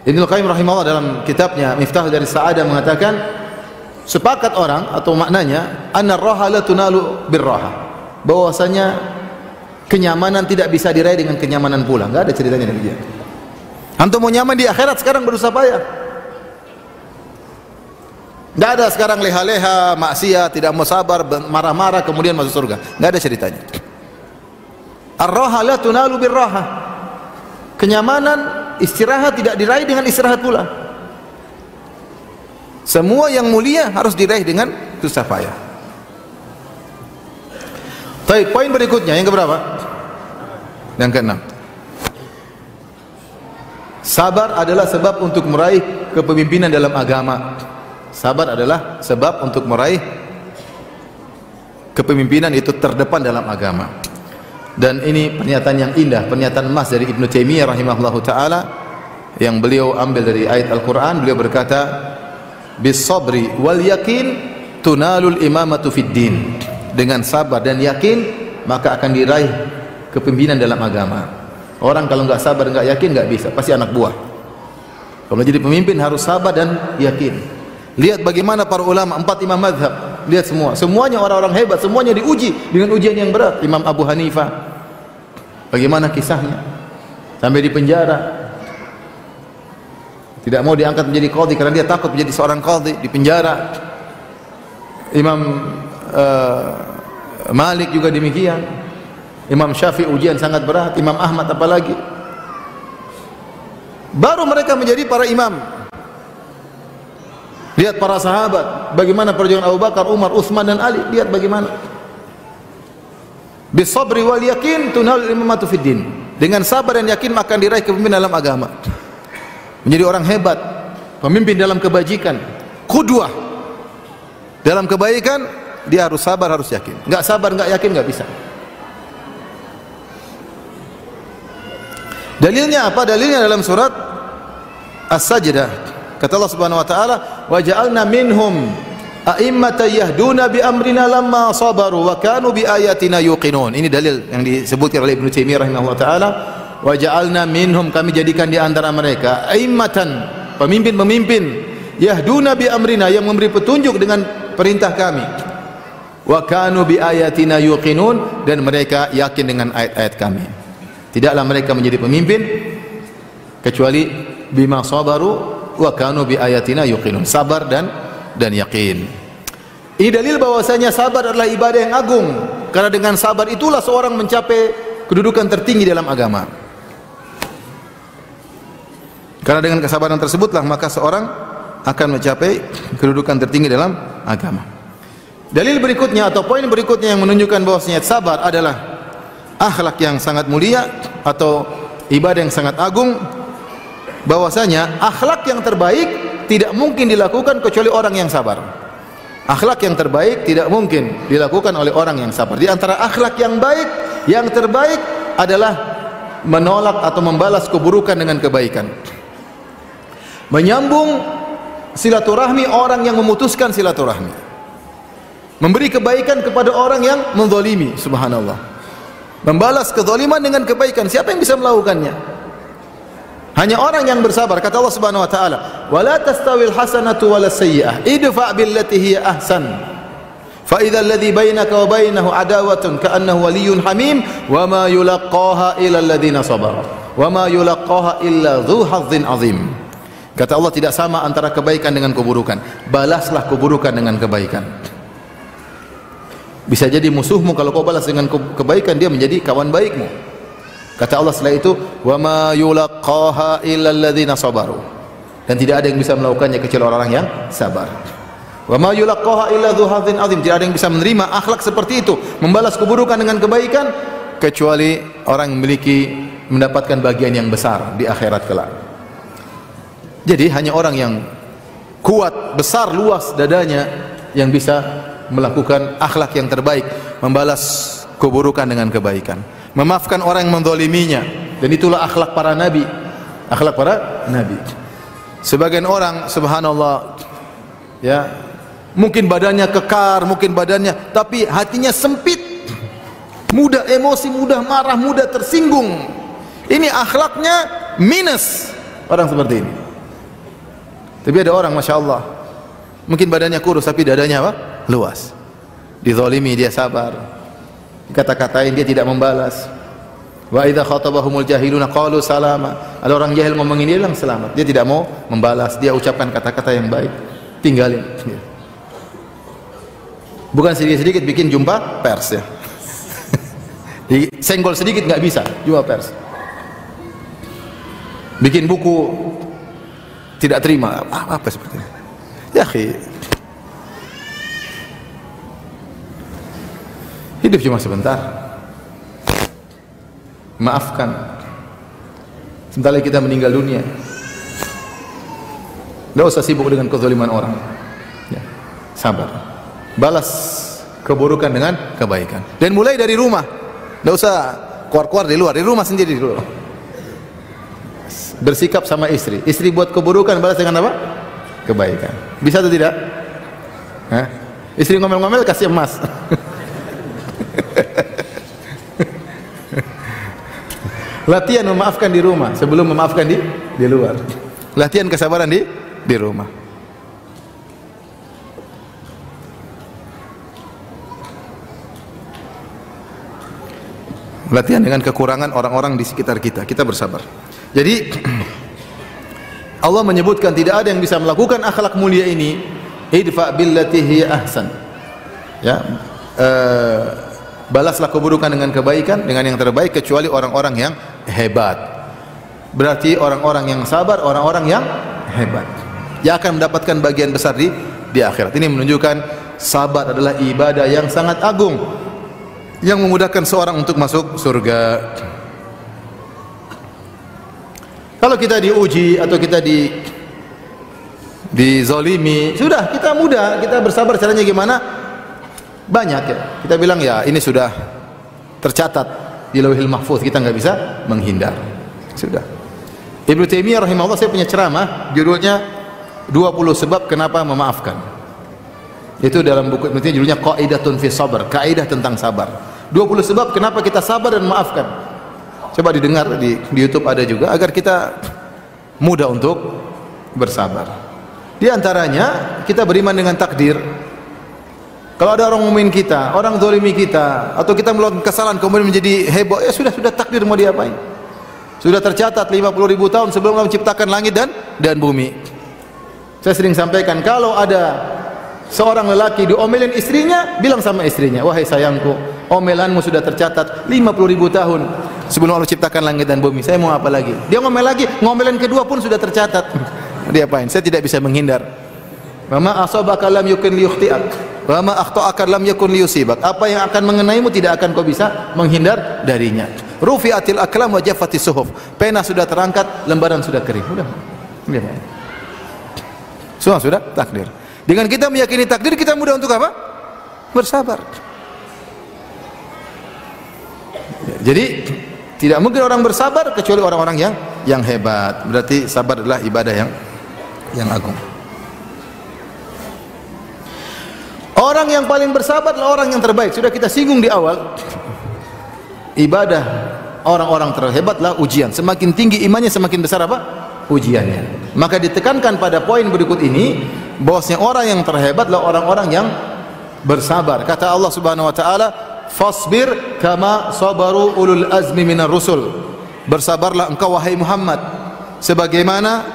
Ibnu Qayyim rahimahullah dalam kitabnya Miftah dari Sa'adah mengatakan, sepakat orang atau maknanya anna raha la tunalu birraha, bahwasanya kenyamanan tidak bisa diraih dengan kenyamanan pula. Enggak ada ceritanya demikian. Antum mau nyaman di akhirat sekarang berusaha payah. Enggak ada sekarang leha-leha, maksiat, tidak mau sabar, marah-marah kemudian masuk surga. Enggak ada ceritanya. Ar-raha la tunalu birraha. Kenyamanan istirahat tidak diraih dengan istirahat pula. Semua yang mulia harus diraih dengan susah payah. Baik, poin berikutnya yang keberapa? Yang keenam. Sabar adalah sebab untuk meraih kepemimpinan dalam agama. Sabar adalah sebab untuk meraih kepemimpinan itu terdepan dalam agama. Dan ini pernyataan yang indah, pernyataan emas dari Ibnu Taimiyah rahimahullahu taala yang beliau ambil dari ayat Al-Qur'an. Beliau berkata, bis-sabri wal yakin tunalul imamatu fid din. Dengan sabar dan yakin maka akan diraih kepemimpinan dalam agama. Orang kalau enggak sabar, enggak yakin, enggak bisa, pasti anak buah. Kalau jadi pemimpin harus sabar dan yakin. Lihat bagaimana para ulama, 4 imam mazhab, lihat semuanya orang-orang hebat, semuanya diuji dengan ujian yang berat. Imam Abu Hanifah, bagaimana kisahnya? sampai di penjara. Tidak mau diangkat menjadi qadhi karena dia takut menjadi seorang qadhi, di penjara. Imam Malik juga demikian. Imam Syafi'i ujian sangat berat, Imam Ahmad apalagi. Baru mereka menjadi para imam. Lihat para sahabat, bagaimana perjuangan Abu Bakar, Umar, Utsman dan Ali, lihat bagaimana. Bisabri wal yakin tunal imamatu fid din. Dengan sabar dan yakin akan diraih kepemimpinan dalam agama. Menjadi orang hebat, pemimpin dalam kebajikan, qudwah. Dalam kebaikan dia harus sabar, harus yakin. Enggak sabar, enggak yakin enggak bisa. Dalilnya apa? Dalilnya dalam surat As-Sajdah. Kata Allah Subhanahu wa taala, "Wa ja'alna minhum a'immatan yahduna bi amrina lamma sabaru wa kanu bi ayatina yuqinun." Ini dalil yang disebutkan oleh Ibnu Taimiyah rahimahullah taala. Wa ja'alna minhum, kami jadikan di antara mereka a'immatan, pemimpin-pemimpin, yahduna bi amrina, yang memberi petunjuk dengan perintah kami. Wa kanu bi ayatina yuqinun, dan mereka yakin dengan ayat-ayat kami. Tidaklah mereka menjadi pemimpin kecuali bima sabaru wa kanu bi ayatina yuqinun, sabar dan yakin. Ini dalil bahwasanya sabar adalah ibadah yang agung, karena dengan sabar itulah seorang mencapai kedudukan tertinggi dalam agama. Karena dengan kesabaran tersebutlah maka seorang akan mencapai kedudukan tertinggi dalam agama. Dalil berikutnya atau poin berikutnya yang menunjukkan bahwasanya sabar adalah akhlak yang sangat mulia atau ibadah yang sangat agung, bahwasanya akhlak yang terbaik tidak mungkin dilakukan kecuali orang yang sabar. Akhlak yang terbaik tidak mungkin dilakukan oleh orang yang sabar. Di antara akhlak yang baik, yang terbaik adalah menolak atau membalas keburukan dengan kebaikan. Menyambung silaturahmi orang yang memutuskan silaturahmi. Memberi kebaikan kepada orang yang menzalimi, subhanallah. Membalas kezaliman dengan kebaikan. Siapa yang bisa melakukannya? Hanya orang yang bersabar. Kata Allah Subhanahu wa taala, "Wala tastawil hasanatu walas sayyi'ah, idfa' billati hiya ahsan. Fa idzal ladzi bainaka wa bainahu adawatun ka'annahu waliyyun hamim, wa ma yulaqqaha illa alladziina sabaru. Wa ma yulaqqaha illa dzu hazzin 'adzim." Kata Allah, tidak sama antara kebaikan dengan keburukan. Balaslah keburukan dengan kebaikan. Bisa jadi musuhmu, kalau kau balas dengan kebaikan, dia menjadi kawan baikmu. Kata Allah setelah itu, wa ma yulaqqaha illa alladziina sabaru. Dan tidak ada yang bisa melakukannya kecuali orang yang sabar. Wa ma yulaqqaha illa dzu hazzin 'adzim. Tidak ada yang bisa menerima akhlak seperti itu, membalas keburukan dengan kebaikan, kecuali orang yang mendapatkan bagian yang besar di akhirat kelak. Jadi hanya orang yang kuat, besar, luas dadanya yang bisa melakukan akhlak yang terbaik, membalas keburukan dengan kebaikan, memaafkan orang yang menzaliminya. Dan itulah akhlak para nabi. Akhlak para nabi. Sebagian orang subhanallah, ya, mungkin badannya kekar, mungkin badannya, tapi hatinya sempit, mudah emosi, mudah marah, mudah tersinggung. Ini akhlaknya minus orang seperti ini. Tapi ada orang masya Allah, mungkin badannya kurus tapi dadanya apa? Luas. Dizalimi dia sabar, dikata-katain dia tidak membalas. Wa idza khatabahumul jahiluna qalu salama. Ada orang jahil ngomongin dia bilang selamat, dia tidak mau membalas, dia ucapkan kata-kata yang baik, tinggalin. Bukan sedikit-sedikit bikin jumpa pers ya. Senggol sedikit nggak bisa, jumpa pers. Bikin buku tidak terima, apa seperti ini. Ya akhi, hidup cuma sebentar. Maafkan. Sebentar lagi kita meninggal dunia. Tidak usah sibuk dengan kezaliman orang. Ya, sabar. Balas keburukan dengan kebaikan. Dan mulai dari rumah. Tidak usah keluar-keluar di luar, di rumah sendiri dulu. Bersikap sama istri. Istri buat keburukan, balas dengan apa? Kebaikan. Bisa atau tidak? Hah? Istri ngomel-ngomel, kasih emas. Latihan memaafkan di rumah sebelum memaafkan di luar. Latihan kesabaran di rumah. latihan dengan kekurangan orang-orang di sekitar kita. Kita bersabar. Jadi Allah menyebutkan tidak ada yang bisa melakukan akhlak mulia ini, idfa billati hiya ahsan. Ya, balaslah keburukan dengan kebaikan, dengan yang terbaik, kecuali orang-orang yang hebat. Berarti orang-orang yang sabar, orang-orang yang hebat, yang akan mendapatkan bagian besar di akhirat. Ini menunjukkan sabar adalah ibadah yang sangat agung, yang memudahkan seorang untuk masuk surga. Kalau kita diuji atau kita dizalimi, sudah kita mudah, kita bersabar. Caranya gimana? Banyak ya. Kita bilang ya ini sudah tercatat di Lauhil Mahfuz, kita nggak bisa menghindar. Sudah. Ibnu Taimiyah rahimahullah, saya punya ceramah judulnya 20 sebab kenapa memaafkan. Itu dalam buku Ibnu Taimiyah judulnya Qaidatun fi Sabr, kaidah tentang sabar. 20 sebab kenapa kita sabar dan memaafkan. Coba didengar di YouTube ada juga, agar kita mudah untuk bersabar. Di antaranya kita beriman dengan takdir. Kalau ada orang mukmin kita, orang zalimi kita, atau kita melakukan kesalahan kemudian menjadi heboh, ya sudah takdir, mau diapain? Sudah tercatat 50.000 tahun sebelum Allah menciptakan langit dan bumi. Saya sering sampaikan, kalau ada seorang lelaki diomelin istrinya, bilang sama istrinya, wahai sayangku, omelanmu sudah tercatat 50.000 tahun sebelum Allah ciptakan langit dan bumi. Saya mau apa lagi? Dia ngomel lagi, ngomelan kedua pun sudah tercatat. Dia apain? Saya tidak bisa menghindar. Mama asabaka lam yakun liyukhti'ak, wa ma akhta'aka lam yakun liyusibak. Apa yang akan mengenaimu tidak akan kau bisa menghindar darinya. Rufi'atil aqlam wa jaffatis suhuf. Pena sudah terangkat, lembaran sudah kering. Sudah. Semua sudah takdir. Dengan kita meyakini takdir, kita mudah untuk apa? Bersabar. Jadi tidak mungkin orang bersabar kecuali orang-orang yang hebat. Berarti sabar adalah ibadah yang agung. Orang yang paling bersabar adalah orang yang terbaik. Sudah kita singgung di awal. Ibadah orang-orang terhebatlah ujian. Semakin tinggi imannya, semakin besar apa? Ujiannya. Maka ditekankan pada poin berikut ini, bahwasanya orang yang terhebat adalah orang-orang yang bersabar. Kata Allah Subhanahu wa taala, "Fasbir kama sabaru ulul azmi minar rusul." Bersabarlah engkau wahai Muhammad sebagaimana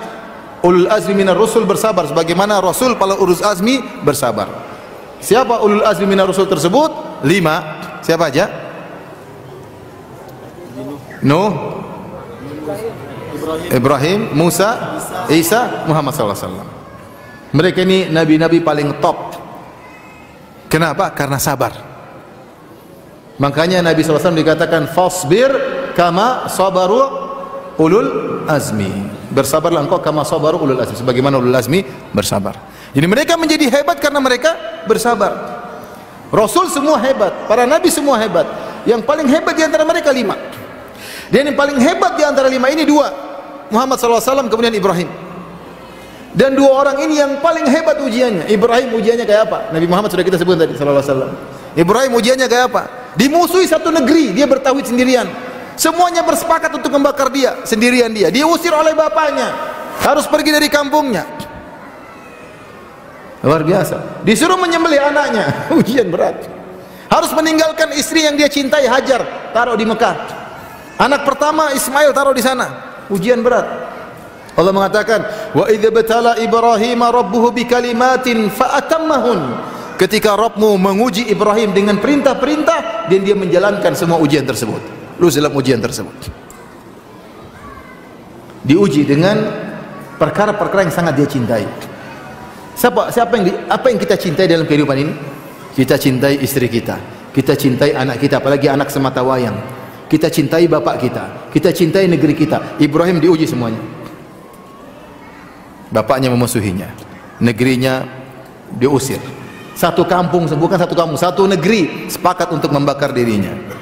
ulul azmi minar rusul bersabar, sebagaimana rasul para ulul azmi bersabar. Siapa ulul azmi minar rusul tersebut? 5. Siapa aja? Nuh, Ibrahim, Musa, Isa, Muhammad sallallahu alaihi wasallam. Mereka ini nabi-nabi paling top. Kenapa? Karena sabar. Makanya Nabi sallallahu alaihi wasallam dikatakan fasbir kama sabaru ulul azmi. Bersabarlah engkau kama sabaru ulul azmi, sebagaimana ulul azmi bersabar. Jadi mereka menjadi hebat karena mereka bersabar. Rasul semua hebat, para nabi semua hebat. Yang paling hebat di antara mereka 5. Dan yang paling hebat di antara 5 ini 2. Muhammad SAW kemudian Ibrahim. Dan 2 orang ini yang paling hebat ujiannya. Ibrahim ujiannya kayak apa? Nabi Muhammad sudah kita sebut tadi SAW. Ibrahim ujiannya kayak apa? Dimusuhi satu negeri, dia bertauhid sendirian. Semuanya bersepakat untuk membakar dia, sendirian dia. Diusir oleh bapaknya, harus pergi dari kampungnya. Luar biasa. Disuruh menyembelih anaknya, ujian berat. Harus meninggalkan istri yang dia cintai, Hajar, taruh di Mekah. Anak pertama Ismail taruh di sana, ujian berat. Allah mengatakan, wa idza batala Ibrahim rabbuhu bikalimatin fa'atammahun. Ketika Rabbmu menguji Ibrahim dengan perintah-perintah dan dia menjalankan semua ujian tersebut. Lu dalam ujian tersebut diuji dengan perkara-perkara yang sangat dia cintai. Apa yang kita cintai dalam kehidupan ini? Kita cintai istri kita, kita cintai anak kita, apalagi anak semata wayang. Kita cintai bapak kita cintai negeri kita. Ibrahim diuji semuanya. Bapaknya memusuhinya, negerinya diusir. Satu kampung, bukan satu kampung, satu negeri sepakat untuk membakar dirinya.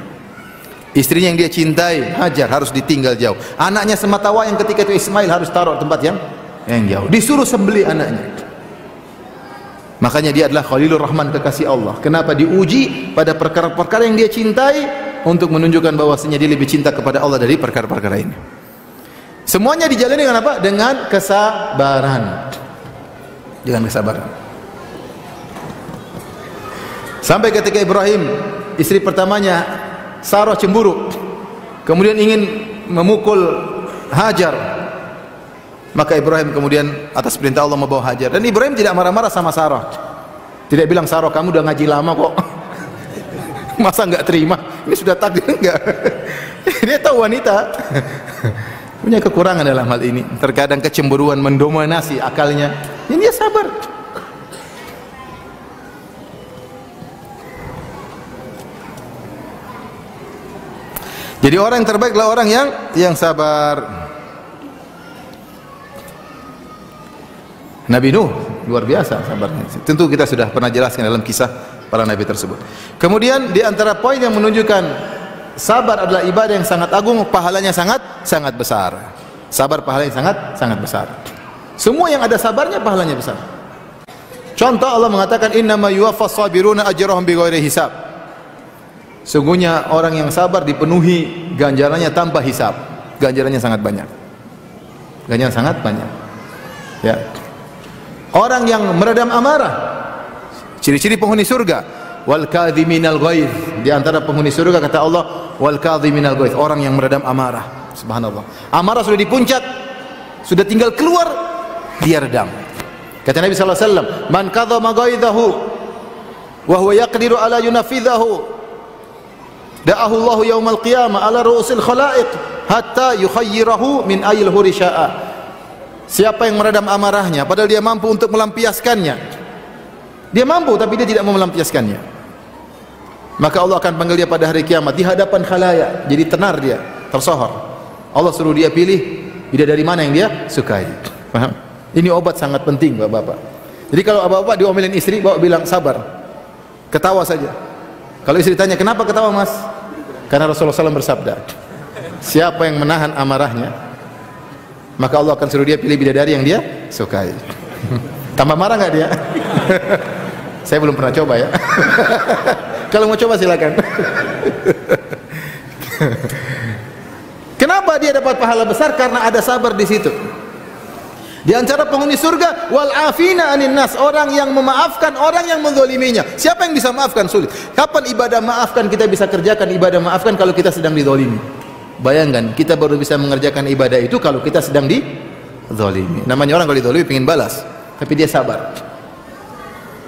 Istrinya yang dia cintai, Hajar, harus ditinggal jauh. Anaknya semata wayang ketika itu Ismail harus taruh tempat yang jauh. Disuruh sembelih anaknya. Makanya dia adalah Khalilur Rahman, kekasih Allah. Kenapa diuji pada perkara-perkara yang dia cintai? Untuk menunjukkan bahwasanya dia lebih cinta kepada Allah dari perkara-perkara ini. Semuanya dijalani dengan apa? Dengan kesabaran. Dengan kesabaran. Sampai ketika Ibrahim, istri pertamanya Sarah cemburu. kemudian ingin memukul Hajar. Maka Ibrahim kemudian atas perintah Allah membawa Hajar, dan Ibrahim tidak marah-marah sama Sarah. Tidak bilang, Sarah kamu udah ngaji lama kok, masa nggak terima? Ini sudah takdir, enggak. Dia tahu wanita punya kekurangan dalam hal ini. Terkadang kecemburuan mendominasi akalnya. Ini dia sabar. Jadi orang yang terbaik adalah orang yang sabar. Nabi Nuh luar biasa sabarnya. Tentu kita sudah pernah jelaskan dalam kisah para nabi tersebut. Kemudian di antara poin yang menunjukkan sabar adalah ibadah yang sangat agung, pahalanya sangat besar. Sabar pahalanya sangat besar. Semua yang ada sabarnya pahalanya besar. Contoh, Allah mengatakan innama yuwaffas sabiruna ajrahum bighairi hisab. Sungguhnya orang yang sabar dipenuhi ganjarannya tanpa hisab. Ganjarannya sangat banyak. Ganjaran sangat banyak. Ya. Orang yang meredam amarah, ciri-ciri penghuni surga, wal kadhiminal ghaidh. Di antara penghuni surga kata Allah, wal kadhiminal ghaidh, orang yang meredam amarah. Subhanallah. Amarah sudah di puncak, sudah tinggal keluar, dia redam. Kata Nabi sallallahu alaihi wasallam, man kadhama ghaidhahu wa huwa yaqdiru ala yunafidhahu, da'ahu Allah yaumal qiyamah ala ru'usil khalaiq hatta yukhayyirahu min ayil hurisha'a. Siapa yang meredam amarahnya padahal dia mampu untuk melampiaskannya, dia mampu tapi dia tidak mau melampiaskannya, maka Allah akan panggil dia pada hari kiamat di hadapan khalayak, jadi tenar dia, tersohor. Allah suruh dia pilih bidadari mana yang dia sukai. Paham? Ini obat sangat penting bapak-bapak. Jadi kalau bapak diomelin istri, bapak bilang sabar, ketawa saja. Kalau istri tanya kenapa ketawa mas, karena Rasulullah SAW bersabda, siapa yang menahan amarahnya, maka Allah akan suruh dia pilih bidadari yang dia sukai. Tambah marah nggak dia? Saya belum pernah coba ya. Kalau mau coba silakan. Kenapa dia dapat pahala besar? Karena ada sabar di situ. Di antara penghuni surga, wal afina anin nas, orang yang memaafkan orang yang menzaliminya. Siapa yang bisa maafkan? Sulit. Kapan ibadah maafkan kita bisa kerjakan ibadah maafkan kalau kita sedang dizalimi? Bayangkan, kita baru bisa mengerjakan ibadah itu kalau kita sedang dizalimi. Namanya orang kalau dizalimi ingin balas, tapi dia sabar.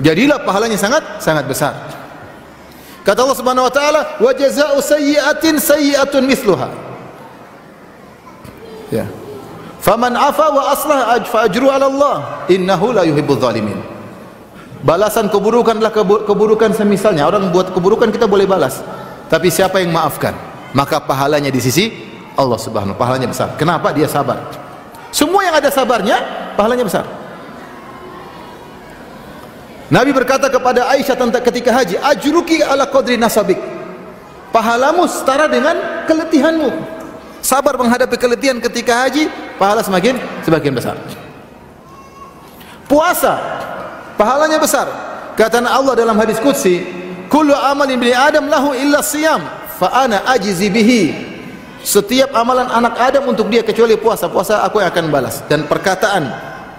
Jadilah pahalanya sangat besar. Kata Allah Subhanahu wa taala, "Wa jazaa'u sayyi'atin sayyi'atun mithluha." Ya. Faman 'afa wa aslaha fa ajru 'ala Allah, innahu la yuhibbudz zalimin. Balasan keburukan adalah keburukan semisalnya. Orang buat keburukan kita boleh balas, tapi siapa yang maafkan, maka pahalanya di sisi Allah Subhanahu, pahalanya besar. Kenapa? Dia sabar. Semua yang ada sabarnya, pahalanya besar. Nabi berkata kepada Aisyah tentang ketika haji, ajruki ala qadri nasabik. Pahalamu setara dengan keletihanmu. Sabar menghadapi keletihan ketika haji, pahala semakin besar. Puasa, pahalanya besar. Kata Allah dalam hadis qudsi, kullu amalin ibni adam lahu illa siyam fa ana ajzi bihi. Setiap amalan anak Adam untuk dia kecuali puasa. Puasa aku yang akan balas. Dan perkataan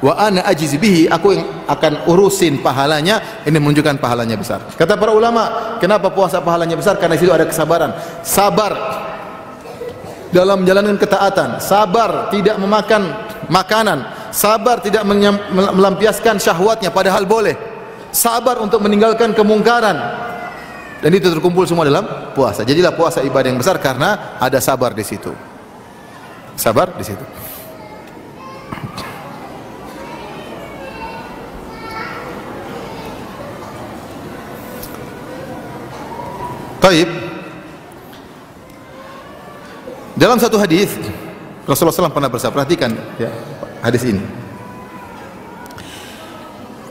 wa ana ajzi bihi, aku yang akan urusin pahalanya, ini menunjukkan pahalanya besar. Kata para ulama, kenapa puasa pahalanya besar? Karena di situ ada kesabaran. Sabar dalam menjalankan ketaatan, sabar tidak memakan makanan, sabar tidak melampiaskan syahwatnya padahal boleh, sabar untuk meninggalkan kemungkaran. Dan itu terkumpul semua dalam puasa. Jadilah puasa ibadah yang besar karena ada sabar di situ. Sabar di situ. Taib. Dalam satu hadis Rasulullah SAW pernah bersabda, perhatikan ya hadis ini.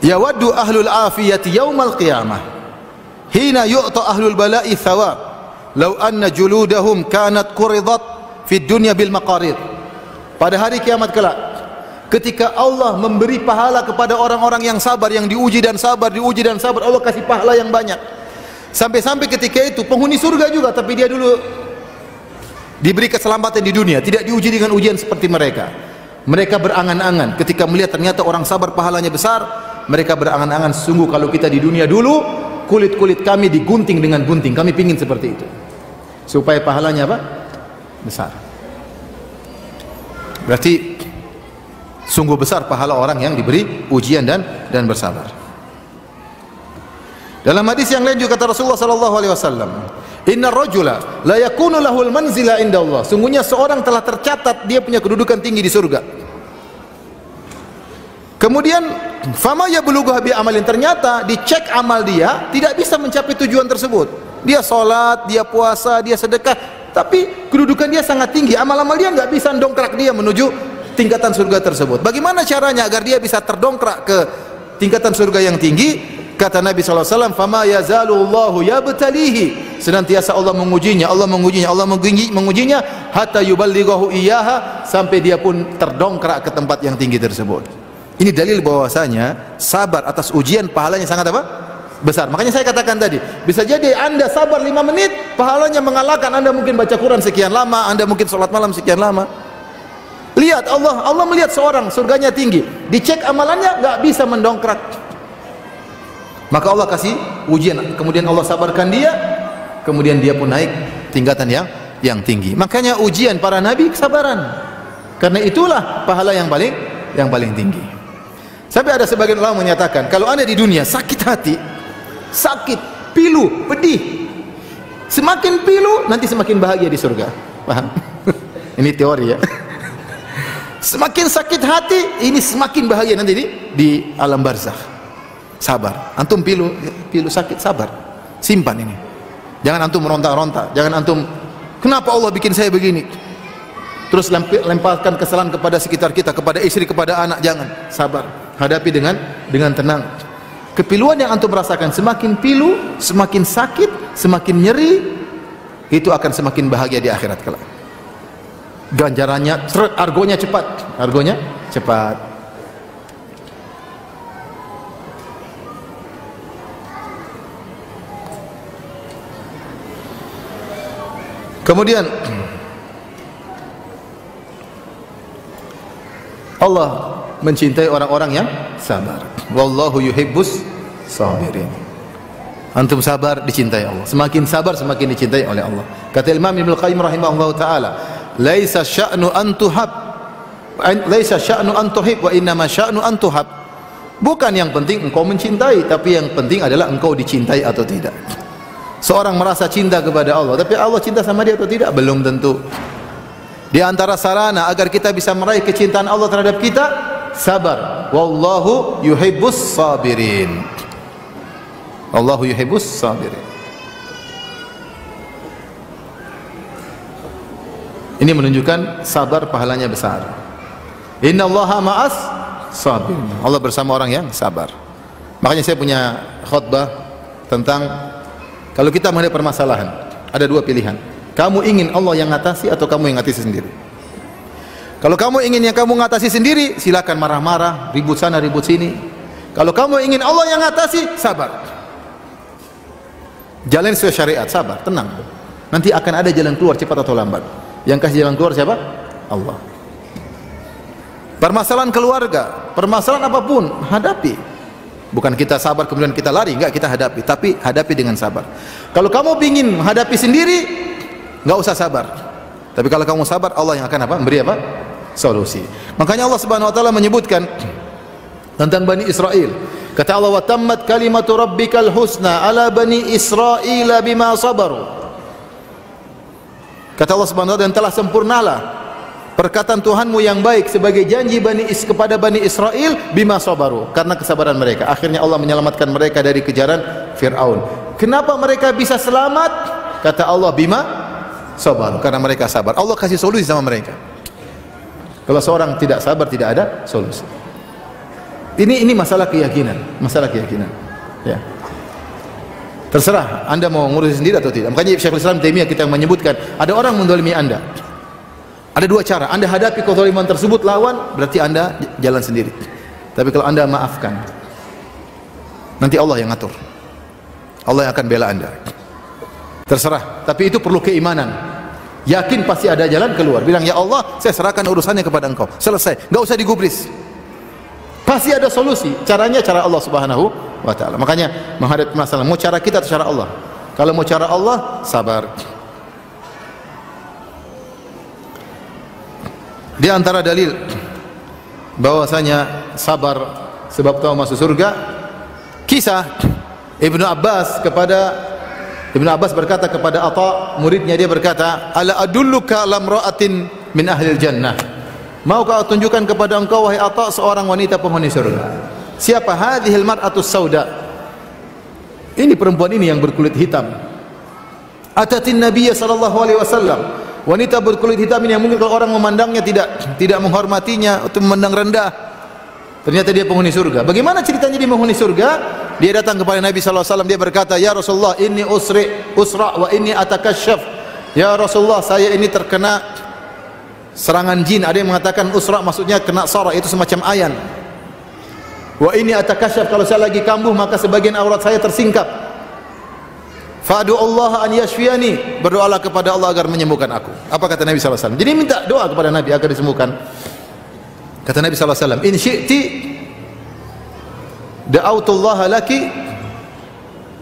Yawaddu ahlul afiyati yaumal qiyamah hina yu'ta ahlul bala'i thawab law anna juludahum kanat quridat fid dunya bil maqarid. Pada hari kiamat kelak, ketika Allah memberi pahala kepada orang-orang yang sabar, yang diuji dan sabar, Allah kasih pahala yang banyak. Sampai-sampai ketika itu penghuni surga juga, tapi dia dulu diberi keselamatan di dunia, tidak diuji dengan ujian seperti mereka. Mereka berangan-angan ketika melihat ternyata orang sabar pahalanya besar, mereka berangan-angan, sungguh kalau kita di dunia dulu kulit-kulit kami digunting dengan gunting, kami pingin seperti itu supaya pahalanya apa? besar. Berarti sungguh besar pahala orang yang diberi ujian dan bersabar. Dalam hadis yang lain juga kata Rasulullah sallallahu alaihi wasallam, "Innar rajula la yakunu lahul manzila inda Allah." Sungguhnya seorang telah tercatat dia punya kedudukan tinggi di surga. Kemudian fama yablughu bi amalin, ternyata dicek amal dia tidak bisa mencapai tujuan tersebut. Dia salat, dia puasa, dia sedekah, tapi kedudukan dia sangat tinggi. Amal-amal dia enggak bisa mendongkrak dia menuju tingkatan surga tersebut. Bagaimana caranya agar dia bisa terdongkrak ke tingkatan surga yang tinggi? Kata Nabi SAW, "Fama yazalullahu yabtalihi." Senantiasa Allah mengujinya, Allah mengujinya, Allah mengujinya hatta yuballighahu iyyaha, sampai dia pun terdongkrak ke tempat yang tinggi tersebut. Ini dalil bahwasanya sabar atas ujian pahalanya sangat apa? Besar. Makanya saya katakan tadi, bisa jadi Anda sabar 5 menit, pahalanya mengalahkan Anda mungkin baca Quran sekian lama, Anda mungkin sholat malam sekian lama. Lihat Allah melihat seorang surganya tinggi, dicek amalannya nggak bisa mendongkrak. Maka Allah kasih ujian, kemudian Allah sabarkan dia, kemudian dia pun naik tingkatan yang tinggi. Makanya ujian para nabi kesabaran. Karena itulah pahala yang paling tinggi. Sampai ada sebagian ulama menyatakan, kalau Anda di dunia sakit hati, sakit, pilu, pedih, semakin pilu nanti semakin bahagia di surga. Paham? Ini teori ya. Semakin sakit hati, ini semakin bahagia nanti di alam barzakh. Sabar. Antum pilu sakit, sabar. Simpan ini. Jangan antum meronta-ronta. Jangan antum, kenapa Allah bikin saya begini? Terus lemparkan kesalahan kepada sekitar kita, kepada istri, kepada anak. Jangan. Sabar. Hadapi dengan tenang. Kepiluan yang antum rasakan, semakin pilu, semakin sakit, semakin nyeri, itu akan semakin bahagia di akhirat kelak. Ganjarannya, argonya cepat. Kemudian Allah mencintai orang-orang yang sabar. Wallahu yuhibbus sabirin. Antum sabar, dicintai Allah. Semakin sabar semakin dicintai oleh Allah. Kata Imam Ibnu Qayyim rahimahullahu taala, "Laisa sya'nu an tuhab, laisa sya'nu an tuhib, wa innama sya'nu an tuhab." Bukan yang penting engkau mencintai, tapi yang penting adalah engkau dicintai atau tidak. Seorang merasa cinta kepada Allah, tapi Allah cinta sama dia atau tidak? Belum tentu. Di antara sarana agar kita bisa meraih kecintaan Allah terhadap kita, sabar. Wallahu yuhibbus sabirin. Allahu yuhibbus sabirin. Ini menunjukkan sabar pahalanya besar. Innallaha ma'as sabirin. Allah bersama orang yang sabar. Makanya saya punya khutbah tentang kalau kita menghadapi permasalahan, ada 2 pilihan. Kamu ingin Allah yang ngatasi atau kamu yang ngatasi sendiri? Kalau kamu ingin yang kamu ngatasi sendiri, silakan marah-marah, ribut sana, ribut sini. Kalau kamu ingin Allah yang ngatasi, sabar. Jalan sesuai syariat, sabar, tenang. Nanti akan ada jalan keluar cepat atau lambat. Yang kasih jalan keluar siapa? Allah. Permasalahan keluarga, permasalahan apapun, hadapi. Bukan kita sabar kemudian kita lari, enggak, kita hadapi, tapi hadapi dengan sabar. Kalau kamu ingin hadapi sendiri, enggak usah sabar. Tapi kalau kamu sabar, Allah yang akan apa? Memberi apa? Solusi. Makanya Allah Subhanahu wa taala menyebutkan tentang Bani Israel. Kata Allah, "Wa tammat kalimatu rabbikal husna ala bani Israila bima sabaru." Kata Allah Subhanahu wa taala, dan telah sempurnalah perkataan Tuhanmu yang baik sebagai janji kepada Bani Israel bima sabaru, karena kesabaran mereka. Akhirnya Allah menyelamatkan mereka dari kejaran Fir'aun. Kenapa mereka bisa selamat? Kata Allah, bima sabaru, karena mereka sabar. Allah kasih solusi sama mereka. Kalau seorang tidak sabar, tidak ada solusi. Ini masalah keyakinan, ya. Terserah Anda mau ngurus sendiri atau tidak. Makanya Syekhul Islam Taimiyah kita menyebutkan, ada orang mendolimi Anda. Ada 2 cara, Anda hadapi kezaliman tersebut, lawan, berarti Anda jalan sendiri. Tapi kalau Anda maafkan, nanti Allah yang ngatur. Allah yang akan bela Anda. Terserah, tapi itu perlu keimanan. Yakin pasti ada jalan keluar. Bilang, ya Allah, saya serahkan urusannya kepada Engkau. Selesai, enggak usah digubris. Pasti ada solusi. Caranya cara Allah Subhanahu wa taala. Makanya menghadapi masalah, mau cara kita atau cara Allah? Kalau mau cara Allah, sabar. Di antara dalil bahwasanya sabar sebab tahu masuk surga, kisah Ibnu Abbas berkata kepada Atha, muridnya, dia berkata, "Ala adulluka ala imra'atin min ahlil jannah?" Maukah aku tunjukkan kepada engkau wahai Atha seorang wanita penghuni surga? Siapa? Hadhil mar'atus sauda. Ini perempuan ini yang berkulit hitam. Atatin Nabiy sallallahu alaihi wasallam. Wanita berkulit hitam ini yang mungkin kalau orang memandangnya tidak menghormatinya atau memandang rendah, ternyata dia penghuni surga. Bagaimana ceritanya dia penghuni surga? Dia datang kepada Nabi sallallahu alaihi wasallam, dia berkata, "Ya Rasulullah, inni usra wa inni atakashaf." Ya Rasulullah, saya ini terkena serangan jin. Ada yang mengatakan usra maksudnya kena sara, itu semacam ayan. Wa inni atakashaf, kalau saya lagi kambuh maka sebagian aurat saya tersingkap. Fa'du Allah an yashfiyani, berdoalah kepada Allah agar menyembuhkan aku. Apa kata Nabi sallallahu alaihi wasallam? Jadi minta doa kepada Nabi agar disembuhkan. Kata Nabi sallallahu alaihi wasallam, "In syi'ti da'autullaha laki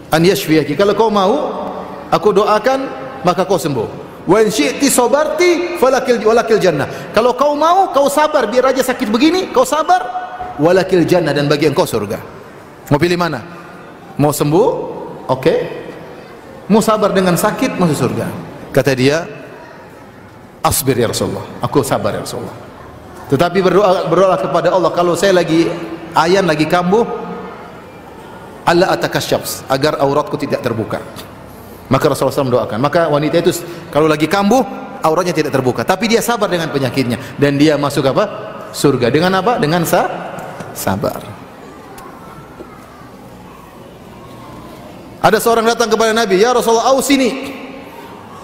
an yashfiyaki." Kalau kau mau aku doakan maka kau sembuh. Wa in syi'ti sabarti walakil jannah. Kalau kau mau, kau sabar biar aja sakit begini, kau sabar, walakil jannah, dan bagi engkau surga. Mau pilih mana? Mau sembuh? Oke. Mau sabar dengan sakit, masuk surga. Kata dia, "Asbir ya Rasulullah." Aku sabar ya Rasulullah. Tetapi berdoa kepada Allah, kalau saya lagi ayan, lagi kambuh, Allah atakasyaf, agar auratku tidak terbuka. Maka Rasulullah SAW doakan. Maka wanita itu kalau lagi kambuh, auratnya tidak terbuka, tapi dia sabar dengan penyakitnya, dan dia masuk apa? Surga. Dengan apa? Dengan sabar. Ada seorang datang kepada Nabi, "Ya Rasulullah, ausini,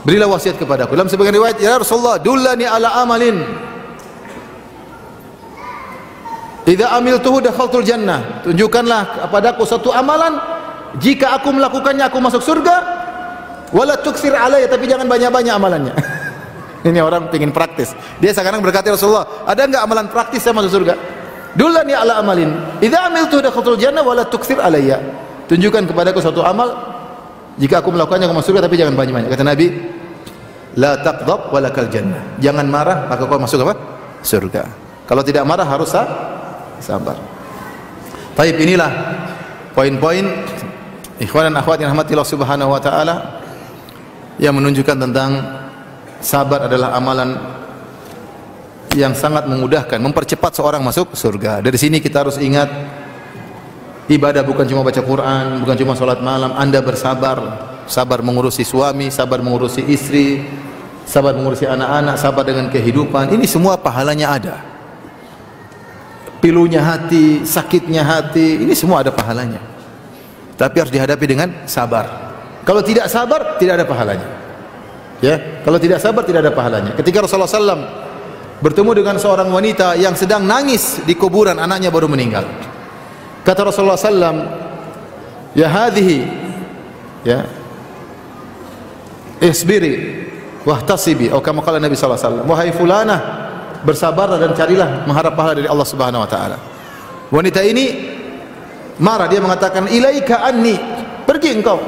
berilah wasiat kepadaku." Dalam sebagian riwayat, "Ya Rasulullah, dullani ala amalin idza amiltuhu dakhaltul jannah." Tunjukkanlah kepadaku satu amalan, jika aku melakukannya aku masuk surga. Wala tuksir alayya, tapi jangan banyak-banyak amalannya. Ini orang ingin praktis. Dia sekarang berkata, "Rasulullah, ada enggak amalan praktis saya masuk surga?" "Dullani ala amalin idza amiltuhu dakhaltul jannah wala tuksir alayya." Tunjukkan kepadaku suatu amal, jika aku melakukannya aku masuk surga, tapi jangan banyak-banyak. Kata Nabi, "La taqdab walakal jannah." Jangan marah maka kau masuk apa? Surga. Kalau tidak marah harus sabar. Baik, inilah poin-poin ikhwan dan akhwat yang rahmati Allah Subhanahu wa taala yang menunjukkan tentang sabar adalah amalan yang sangat memudahkan, mempercepat seorang masuk surga. Dari sini kita harus ingat, ibadah bukan cuma baca Quran, bukan cuma sholat malam. Anda bersabar, sabar mengurusi suami, sabar mengurusi istri, sabar mengurusi anak-anak, sabar dengan kehidupan. Ini semua pahalanya ada. Pilunya hati, sakitnya hati, ini semua ada pahalanya. Tapi harus dihadapi dengan sabar. Kalau tidak sabar, tidak ada pahalanya. Ya, kalau tidak sabar tidak ada pahalanya. Ketika Rasulullah SAW bertemu dengan seorang wanita yang sedang nangis di kuburan, anaknya baru meninggal. Kata Rasulullah SAW, "Ya hadhihi, ya, isbiri wahtasibi." Atau kama qala Nabi sallallahu alaihi wasallam, "Wahai fulanah, bersabarlah dan carilah mengharap pahala dari Allah Subhanahu wa taala." Wanita ini marah, dia mengatakan, "Ilaika anni, pergi engkau.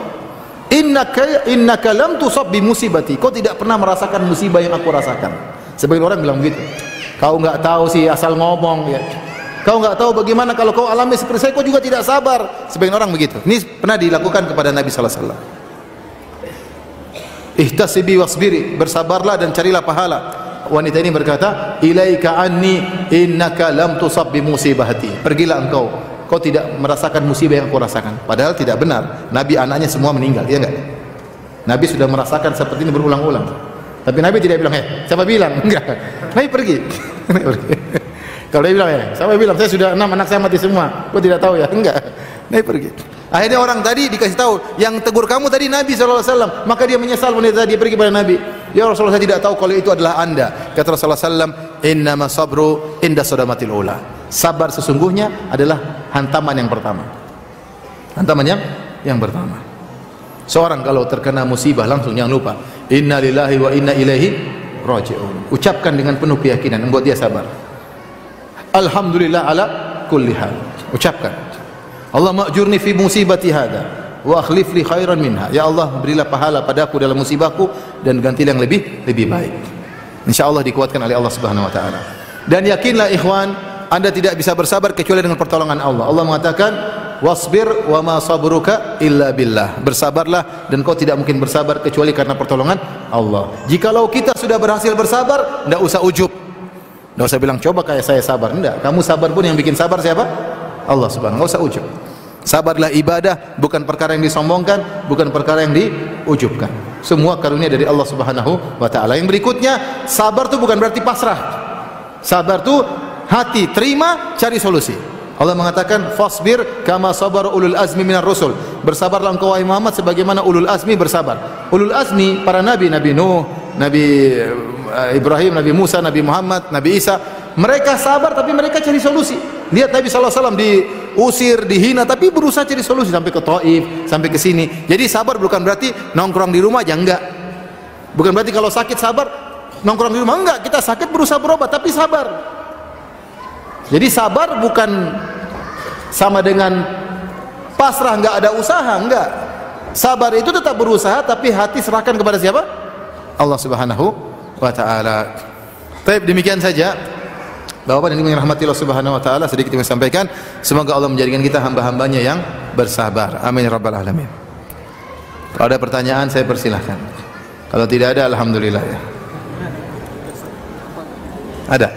Innaka lam tusab bi musibati." Kau tidak pernah merasakan musibah yang aku rasakan. Sebagian orang bilang begitu. Kau enggak tahu sih, asal ngomong ya. Kau enggak tahu bagaimana kalau kau alami seperti saya, kau juga tidak sabar. Sebagian orang begitu. Ini pernah dilakukan kepada Nabi sallallahu alaihi wasallam. "Ihtasibi wasbiri," bersabarlah dan carilah pahala. Wanita ini berkata, "Ilaika anni innaka lam tusab bi musibati." Pergilah engkau, kau tidak merasakan musibah yang aku rasakan. Padahal tidak benar. Nabi anaknya semua meninggal, iya enggak? Nabi sudah merasakan seperti ini berulang-ulang. Tapi Nabi tidak bilang, siapa bilang? Enggak. Nabi pergi. Kalau dia bilang, siapa bilang? Saya sudah 6 anak saya mati semua. Kau tidak tahu ya? Enggak. Nabi pergi. Akhirnya orang tadi dikasih tahu, yang tegur kamu tadi Nabi SAW. Maka dia menyesal wanita tadi, dia pergi pada Nabi. "Ya Rasulullah, saya tidak tahu kalau itu adalah anda." Kata Rasulullah SAW, "Innama sabru inda sadamatil ula." Sabar sesungguhnya adalah hantaman yang pertama. Hantaman yang pertama. Seorang kalau terkena musibah langsung jangan lupa, "Inna lillahi wa inna ilaihi raji'un." Ucapkan dengan penuh keyakinan, membuat dia sabar. "Alhamdulillah ala kulli hal." Ucapkan, "Allahumma ajurni fi musibati hadha wa akhlif li khairan minha." Ya Allah, berilah pahala padaku dalam musibahku dan gantilah yang lebih baik. Insyaallah dikuatkan oleh Allah Subhanahu wa taala. Dan yakinlah ikhwan, Anda tidak bisa bersabar kecuali dengan pertolongan Allah. Allah mengatakan, wasbir wa ma sabruka illa billah. Bersabarlah dan kau tidak mungkin bersabar kecuali karena pertolongan Allah. Jikalau kita sudah berhasil bersabar, tidak usah ujub. Tidak usah bilang coba kayak saya sabar. Tidak, kamu sabar pun yang bikin sabar siapa? Allah Subhanahu. Tidak usah ujub. Sabarlah ibadah, bukan perkara yang disombongkan, bukan perkara yang diujubkan. Semua karunia dari Allah Subhanahu wa taala. Yang berikutnya, sabar itu bukan berarti pasrah. Sabar itu hati terima, cari solusi. Allah mengatakan, fasbir kama sabar ulul azmi minar rusul. Bersabarlah engkau wahai Muhammad sebagaimana ulul azmi bersabar. Ulul azmi para nabi, Nabi Nuh, Nabi Ibrahim, Nabi Musa, Nabi Muhammad, Nabi Isa, mereka sabar tapi mereka cari solusi. Lihat Nabi SAW diusir, dihina, tapi berusaha cari solusi sampai ke Taif, sampai ke sini. Jadi sabar bukan berarti nongkrong di rumah aja, enggak. Bukan berarti kalau sakit sabar nongkrong di rumah, enggak. Kita sakit berusaha berobat tapi sabar. Jadi sabar bukan sama dengan pasrah, enggak ada usaha, enggak. Sabar itu tetap berusaha tapi hati serahkan kepada siapa? Allah Subhanahu wa taala. Baik, demikian saja. Bapak dan Ibu yang rahmati Allah Subhanahu wa taala, sedikit yang saya sampaikan. Semoga Allah menjadikan kita hamba-hambanya yang bersabar. Amin ya rabbal alamin. Kalau ada pertanyaan saya persilahkan. Kalau tidak ada, alhamdulillah ya. Ada.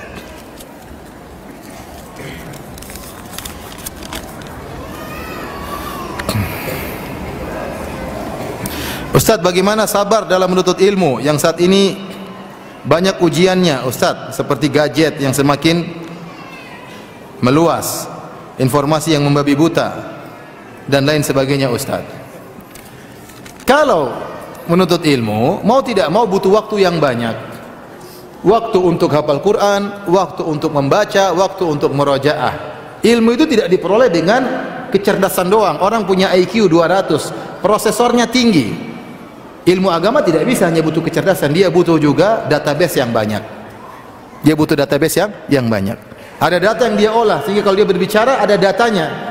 Ustaz, bagaimana sabar dalam menuntut ilmu yang saat ini banyak ujiannya, Ustaz, seperti gadget yang semakin meluas, informasi yang membabi buta dan lain sebagainya, Ustaz. Kalau menuntut ilmu, mau tidak mau butuh waktu yang banyak. Waktu untuk hafal Quran, waktu untuk membaca, waktu untuk murajaah. Ilmu itu tidak diperoleh dengan kecerdasan doang. Orang punya IQ 200, prosesornya tinggi. Ilmu agama tidak bisa hanya butuh kecerdasan, dia butuh juga database yang banyak. Dia butuh database yang banyak. Ada data yang dia olah, sehingga kalau dia berbicara ada datanya.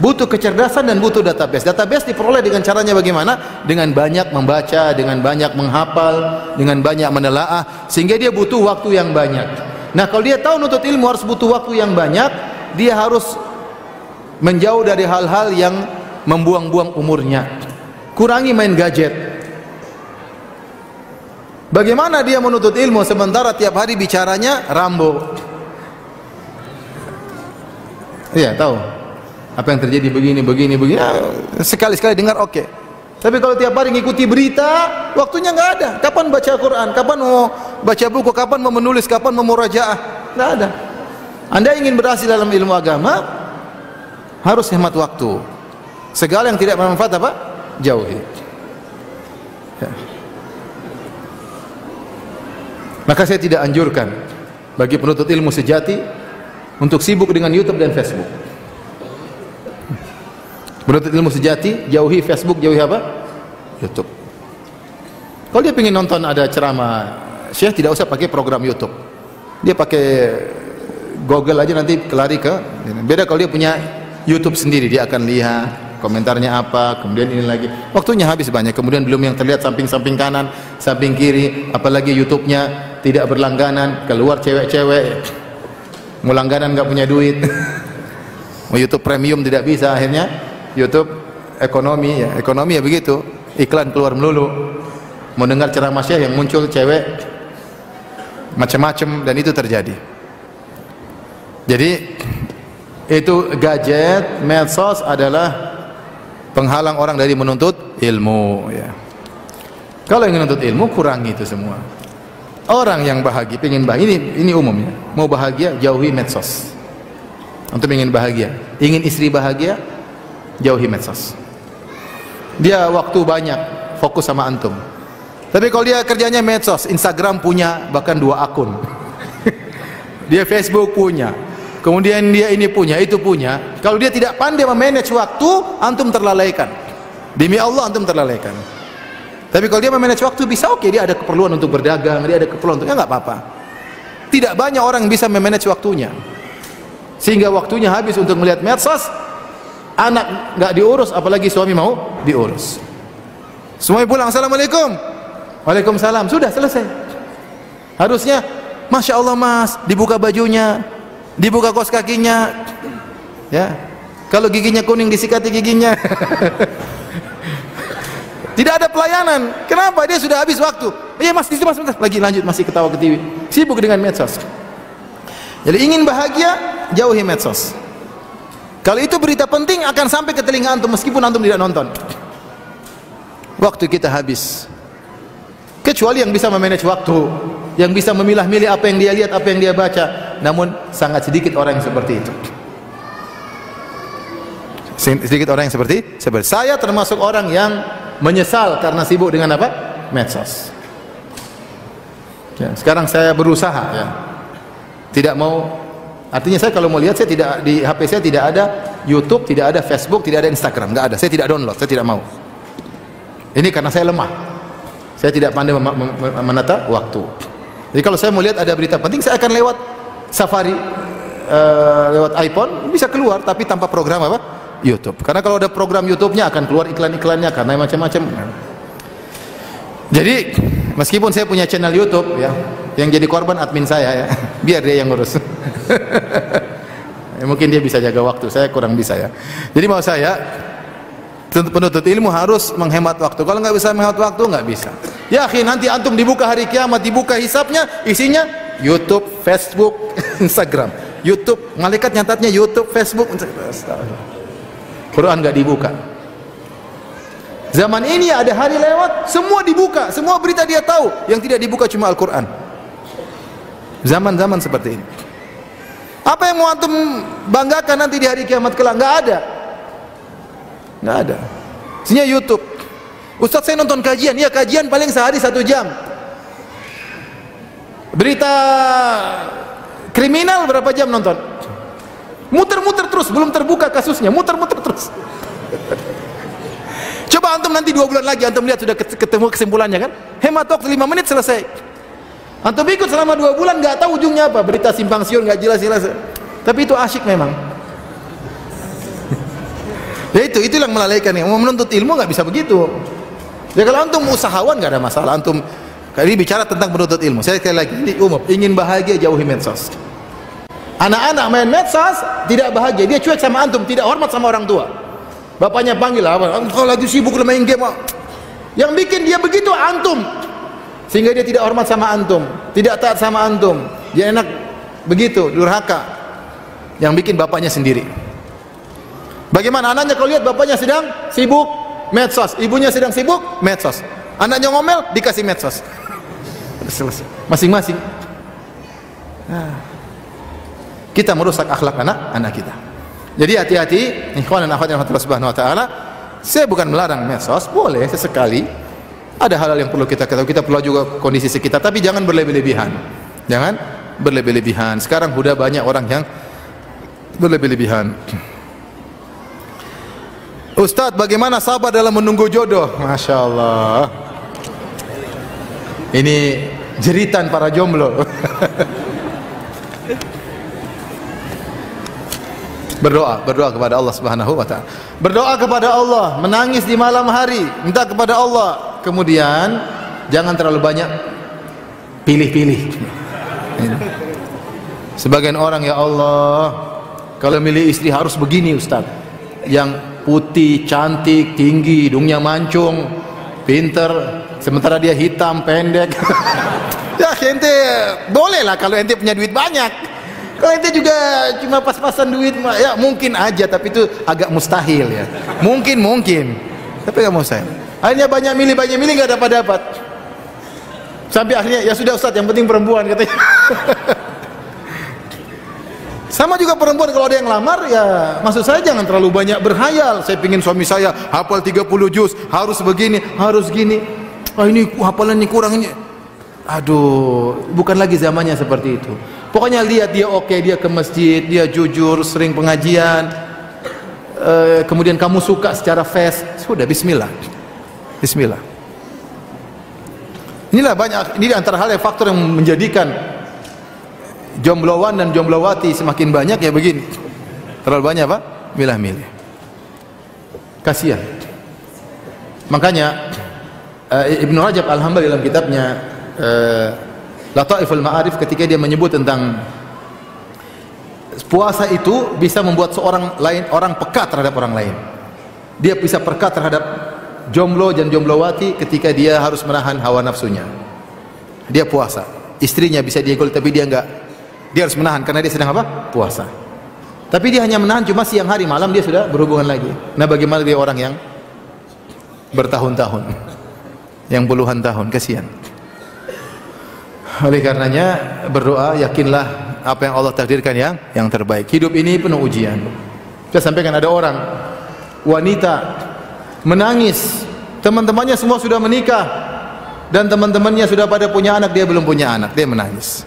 Butuh kecerdasan dan butuh database. Database diperoleh dengan caranya bagaimana? Dengan banyak membaca, dengan banyak menghafal, dengan banyak menelaah, sehingga dia butuh waktu yang banyak. Nah, kalau dia tahu nuntut ilmu harus butuh waktu yang banyak, dia harus menjauh dari hal-hal yang membuang-buang umurnya. Kurangi main gadget. Bagaimana dia menuntut ilmu sementara tiap hari bicaranya Rambo? Iya, tahu apa yang terjadi begini. Sekali-sekali dengar oke. Tapi kalau tiap hari ngikuti berita, waktunya nggak ada. Kapan baca Quran? Kapan mau baca buku? Kapan mau menulis? Kapan mau murajaah? Nggak ada. Anda ingin berhasil dalam ilmu agama, harus hemat waktu. Segala yang tidak bermanfaat apa? Jauhi. Ya. Maka saya tidak anjurkan bagi penuntut ilmu sejati untuk sibuk dengan YouTube dan Facebook. Penuntut ilmu sejati jauhi Facebook, jauhi apa? YouTube. Kalau dia ingin nonton ada ceramah Syekh, tidak usah pakai program YouTube. Dia pakai Google aja, nanti kelari ke. Beda kalau dia punya YouTube sendiri, dia akan lihat komentarnya apa, kemudian ini lagi. Waktunya habis banyak, kemudian belum yang terlihat samping-samping kanan, samping kiri, apalagi YouTube-nya tidak berlangganan, keluar cewek-cewek. Mau langganan nggak punya duit. Mau YouTube premium tidak bisa, akhirnya YouTube ekonomi ya begitu. Iklan keluar melulu. Mau dengar ceramah Syekh yang muncul cewek macam-macam, dan itu terjadi. Jadi itu gadget, medsos adalah penghalang orang dari menuntut ilmu ya. Kalau ingin menuntut ilmu, kurangi itu semua. Orang yang bahagia, ingin bahagia, ini umumnya. Mau bahagia, jauhi medsos. Untuk ingin bahagia, ingin istri bahagia, jauhi medsos. Dia waktu banyak, fokus sama antum. Tapi kalau dia kerjanya medsos, Instagram punya bahkan 2 akun. Dia Facebook punya. Kemudian dia ini punya, itu punya. Kalau dia tidak pandai memanage waktu, antum terlalaikan. Demi Allah antum terlalaikan. Tapi kalau dia memanage waktu bisa, oke, dia ada keperluan untuk berdagang, dia ada keperluan untuk, ya nggak apa-apa. Tidak banyak orang yang bisa memanage waktunya, sehingga waktunya habis untuk melihat medsos. Anak nggak diurus, apalagi suami mau diurus. Semuanya pulang, assalamualaikum, waalaikumsalam, sudah selesai. Harusnya Masya Allah mas, dibuka bajunya, dibuka kaos kakinya, ya. Kalau giginya kuning disikati giginya. Tidak ada pelayanan. Kenapa? Dia sudah habis waktu. Iya mas, di situ mas, lagi lanjut masih ketawa ke TV. Sibuk dengan medsos. Jadi ingin bahagia, jauhi medsos. Kalau itu berita penting akan sampai ke telinga antum meskipun antum tidak nonton. Waktu kita habis. Kecuali yang bisa memanage waktu, yang bisa memilah-milih apa yang dia lihat, apa yang dia baca. Namun sangat sedikit orang yang seperti itu. Sedikit orang yang seperti saya termasuk orang yang menyesal karena sibuk dengan apa? Medsos. Ya, sekarang saya berusaha ya. Tidak mau, artinya saya kalau mau lihat, saya tidak, di HP saya tidak ada YouTube, tidak ada Facebook, tidak ada Instagram, enggak ada. Saya tidak download, saya tidak mau. Ini karena saya lemah. Saya tidak pandai menata waktu. Jadi kalau saya mau lihat ada berita penting, saya akan lewat Safari, lewat iPhone bisa keluar, tapi tanpa program apa? YouTube. Karena kalau ada program YouTube-nya akan keluar iklan-iklannya karena macam-macam. Jadi meskipun saya punya channel YouTube ya, yang jadi korban admin saya ya, biar dia yang ngurus. Mungkin dia bisa jaga waktu, saya kurang bisa ya. Jadi mau saya penuntut ilmu harus menghemat waktu. Kalau nggak bisa menghemat waktu, nggak bisa. Ya akhi, nanti antum dibuka hari kiamat, dibuka hisabnya, isinya YouTube, Facebook, Instagram. YouTube, malaikat nyatatnya YouTube, Facebook, Quran nggak dibuka. Zaman ini ada hari lewat, semua dibuka, semua berita dia tahu. Yang tidak dibuka cuma Al-Quran. Zaman-zaman seperti ini. Apa yang mau antum banggakan nanti di hari kiamat kelak? Nggak ada. Nggak ada. Isinya YouTube. Ustaz saya nonton kajian, ya kajian paling sehari 1 jam. Berita kriminal berapa jam nonton? Muter-muter terus, belum terbuka kasusnya, muter-muter terus. Coba antum nanti 2 bulan lagi antum lihat sudah ketemu kesimpulannya kan? Hemat waktu 5 menit selesai. Antum ikut selama 2 bulan nggak tahu ujungnya apa, berita simpang siur nggak jelas-jelas. Tapi itu asyik memang. Ya itu yang melalaikan. Yang mau menuntut ilmu nggak bisa begitu. Ya kalau antum usahawan nggak ada masalah. Antum kali bicara tentang menuntut ilmu. Saya sekali lagi ini umum. Ingin bahagia jauhi medsos. Anak-anak main medsos tidak bahagia. Dia cuek sama antum, tidak hormat sama orang tua. Bapaknya panggil apa? Engkau lagi sibuk main game. Yang bikin dia begitu antum. Sehingga dia tidak hormat sama antum, tidak taat sama antum. Dia enak begitu, durhaka. Yang bikin bapaknya sendiri. Bagaimana anaknya kalau lihat bapaknya sedang sibuk medsos, ibunya sedang sibuk medsos. Anaknya ngomel dikasih medsos. Selesai. Masing-masing. Kita merusak akhlak anak kita. Jadi hati-hati, ikhwan dan akhwat yang Allah Subhanahu wa taala. Saya bukan melarang medsos, boleh sesekali. Ada hal-hal yang perlu kita ketahui. Kita perlu juga kondisi sekitar, tapi jangan berlebih-lebihan. Jangan berlebih-lebihan. Sekarang sudah banyak orang yang berlebih-lebihan. Ustadz, bagaimana sabar dalam menunggu jodoh? Masya Allah. Ini jeritan para jomblo. Berdoa kepada Allah Subhanahu wa taala. Berdoa kepada Allah, menangis di malam hari, minta kepada Allah. Kemudian jangan terlalu banyak pilih-pilih. Sebagian orang, ya Allah, kalau milih istri harus begini Ustaz. Yang putih, cantik, tinggi, hidungnya mancung, pinter, sementara dia hitam, pendek. Ya ente boleh lah kalau ente punya duit banyak. Kalau ente juga cuma pas-pasan duit, ya mungkin aja, tapi itu agak mustahil ya. Mungkin, tapi nggak mau saya. Akhirnya banyak milih nggak dapat. Sampai akhirnya ya sudah Ustaz, yang penting perempuan katanya. Sama juga perempuan kalau ada yang lamar ya, maksud saya jangan terlalu banyak berhayal. Saya pingin suami saya hafal 30 juz, harus begini, harus gini. Ini hafalan ini kurang ini. Aduh, bukan lagi zamannya seperti itu. Pokoknya lihat dia oke, dia ke masjid, dia jujur, sering pengajian, kemudian kamu suka secara face, sudah bismillah. Inilah banyak, ini antara hal yang faktor yang menjadikan jomblowan dan jomblowati semakin banyak ya begini. Terlalu banyak apa? Milah-milih. Kasihan. Makanya Ibnu Rajab Al-Hambali dalam kitabnya Lataiful Ma'arif ketika dia menyebut tentang puasa itu bisa membuat orang peka terhadap orang lain. Dia bisa peka terhadap jomblo dan jomblowati ketika dia harus menahan hawa nafsunya. Dia puasa, istrinya bisa dia gol tapi dia enggak. Dia harus menahan karena dia sedang apa? Puasa. Tapi dia hanya menahan cuma siang hari, malam dia sudah berhubungan lagi. Nah, bagaimana dia orang yang bertahun-tahun, yang puluhan tahun, kasihan. Oleh karenanya berdoa, yakinlah apa yang Allah takdirkan yang terbaik. Hidup ini penuh ujian. Saya sampaikan ada orang wanita menangis, teman-temannya semua sudah menikah dan teman-temannya sudah pada punya anak, dia belum punya anak, dia menangis.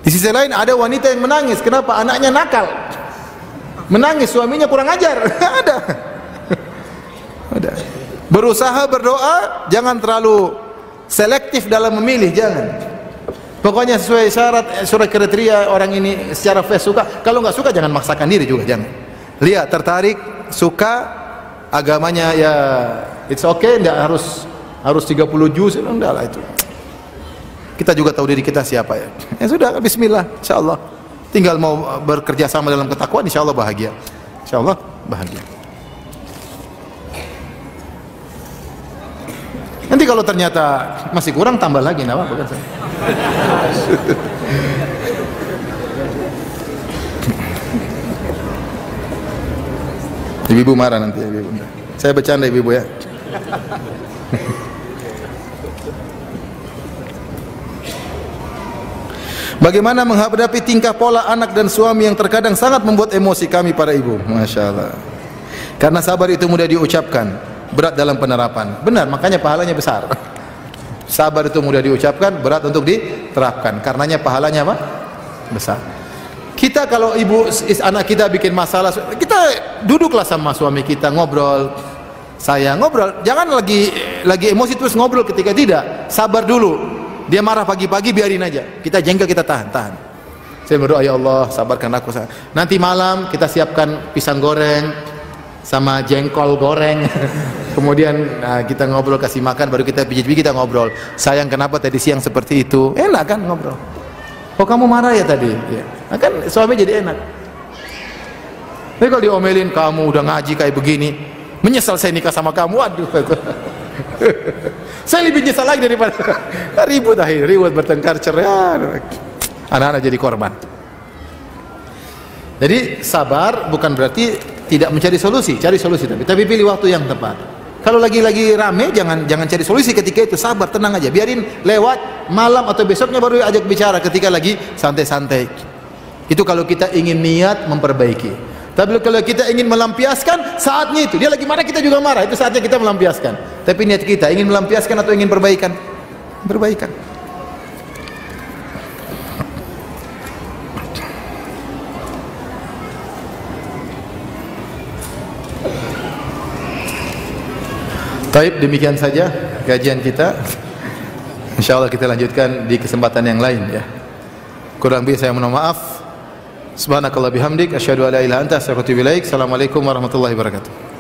Di sisi lain ada wanita yang menangis, kenapa? Anaknya nakal. Menangis, suaminya kurang ajar. Ada. Berusaha berdoa, jangan terlalu selektif dalam memilih, jangan. Pokoknya sesuai syarat, surat kriteria orang ini secara face suka. Kalau nggak suka jangan maksakan diri juga, jangan. Lihat, tertarik, suka, agamanya ya it's okay, enggak harus 30 juz, enggak lah itu. Kita juga tahu diri kita siapa ya. Ya sudah, bismillah, insyaallah. Tinggal mau bekerja sama dalam ketakwaan, insyaallah bahagia. Insyaallah bahagia. Nanti kalau ternyata masih kurang, tambah lagi, nama bukan saya. Ibu marah nanti, ibu. Saya bercanda ibu ya. Bagaimana menghadapi tingkah pola anak dan suami yang terkadang sangat membuat emosi kami para ibu? Masya Allah. Karena sabar itu mudah diucapkan, berat dalam penerapan. Benar, makanya pahalanya besar. Sabar itu mudah diucapkan, berat untuk diterapkan. Karenanya pahalanya apa? Besar. Kita kalau ibu anak kita bikin masalah, kita duduklah sama suami kita, ngobrol. Sayang, ngobrol. Jangan lagi emosi terus ngobrol ketika tidak. Sabar dulu. Dia marah pagi-pagi, biarin aja. Kita jengkel, kita tahan. Saya berdoa, ya Allah, sabarkan aku. Nanti malam kita siapkan pisang goreng sama jengkol goreng. Kemudian kita ngobrol, kasih makan, baru kita pijit-pijit, kita ngobrol. Sayang, kenapa tadi siang seperti itu? Enak kan ngobrol. Oh, kamu marah ya tadi? Ya. Nah, kan suami jadi enak. Tapi kalau diomelin, kamu udah ngaji kayak begini, menyesal saya nikah sama kamu. Waduh. Saya lebih nyesal lagi daripada ribut bertengkar, cerai. Anak-anak jadi korban. Jadi sabar bukan berarti tidak mencari solusi, cari solusi tapi pilih waktu yang tepat. Kalau lagi rame, jangan cari solusi ketika itu, sabar, tenang aja, biarin lewat, malam atau besoknya baru ajak bicara ketika lagi santai-santai. Itu kalau kita ingin niat memperbaiki. Tapi kalau kita ingin melampiaskan, saatnya itu. Dia lagi marah, kita juga marah. Itu saatnya kita melampiaskan. Tapi niat kita ingin melampiaskan atau ingin perbaikan? Perbaikan. Baik, demikian saja kajian kita. Insyaallah kita lanjutkan di kesempatan yang lain ya. Kurang lebih saya mohon maaf. Subhanakallah bihamdik, asyhadu an la ilaha illa anta, astaghfiruka wa atubu ilaik. Assalamualaikum warahmatullahi wabarakatuh.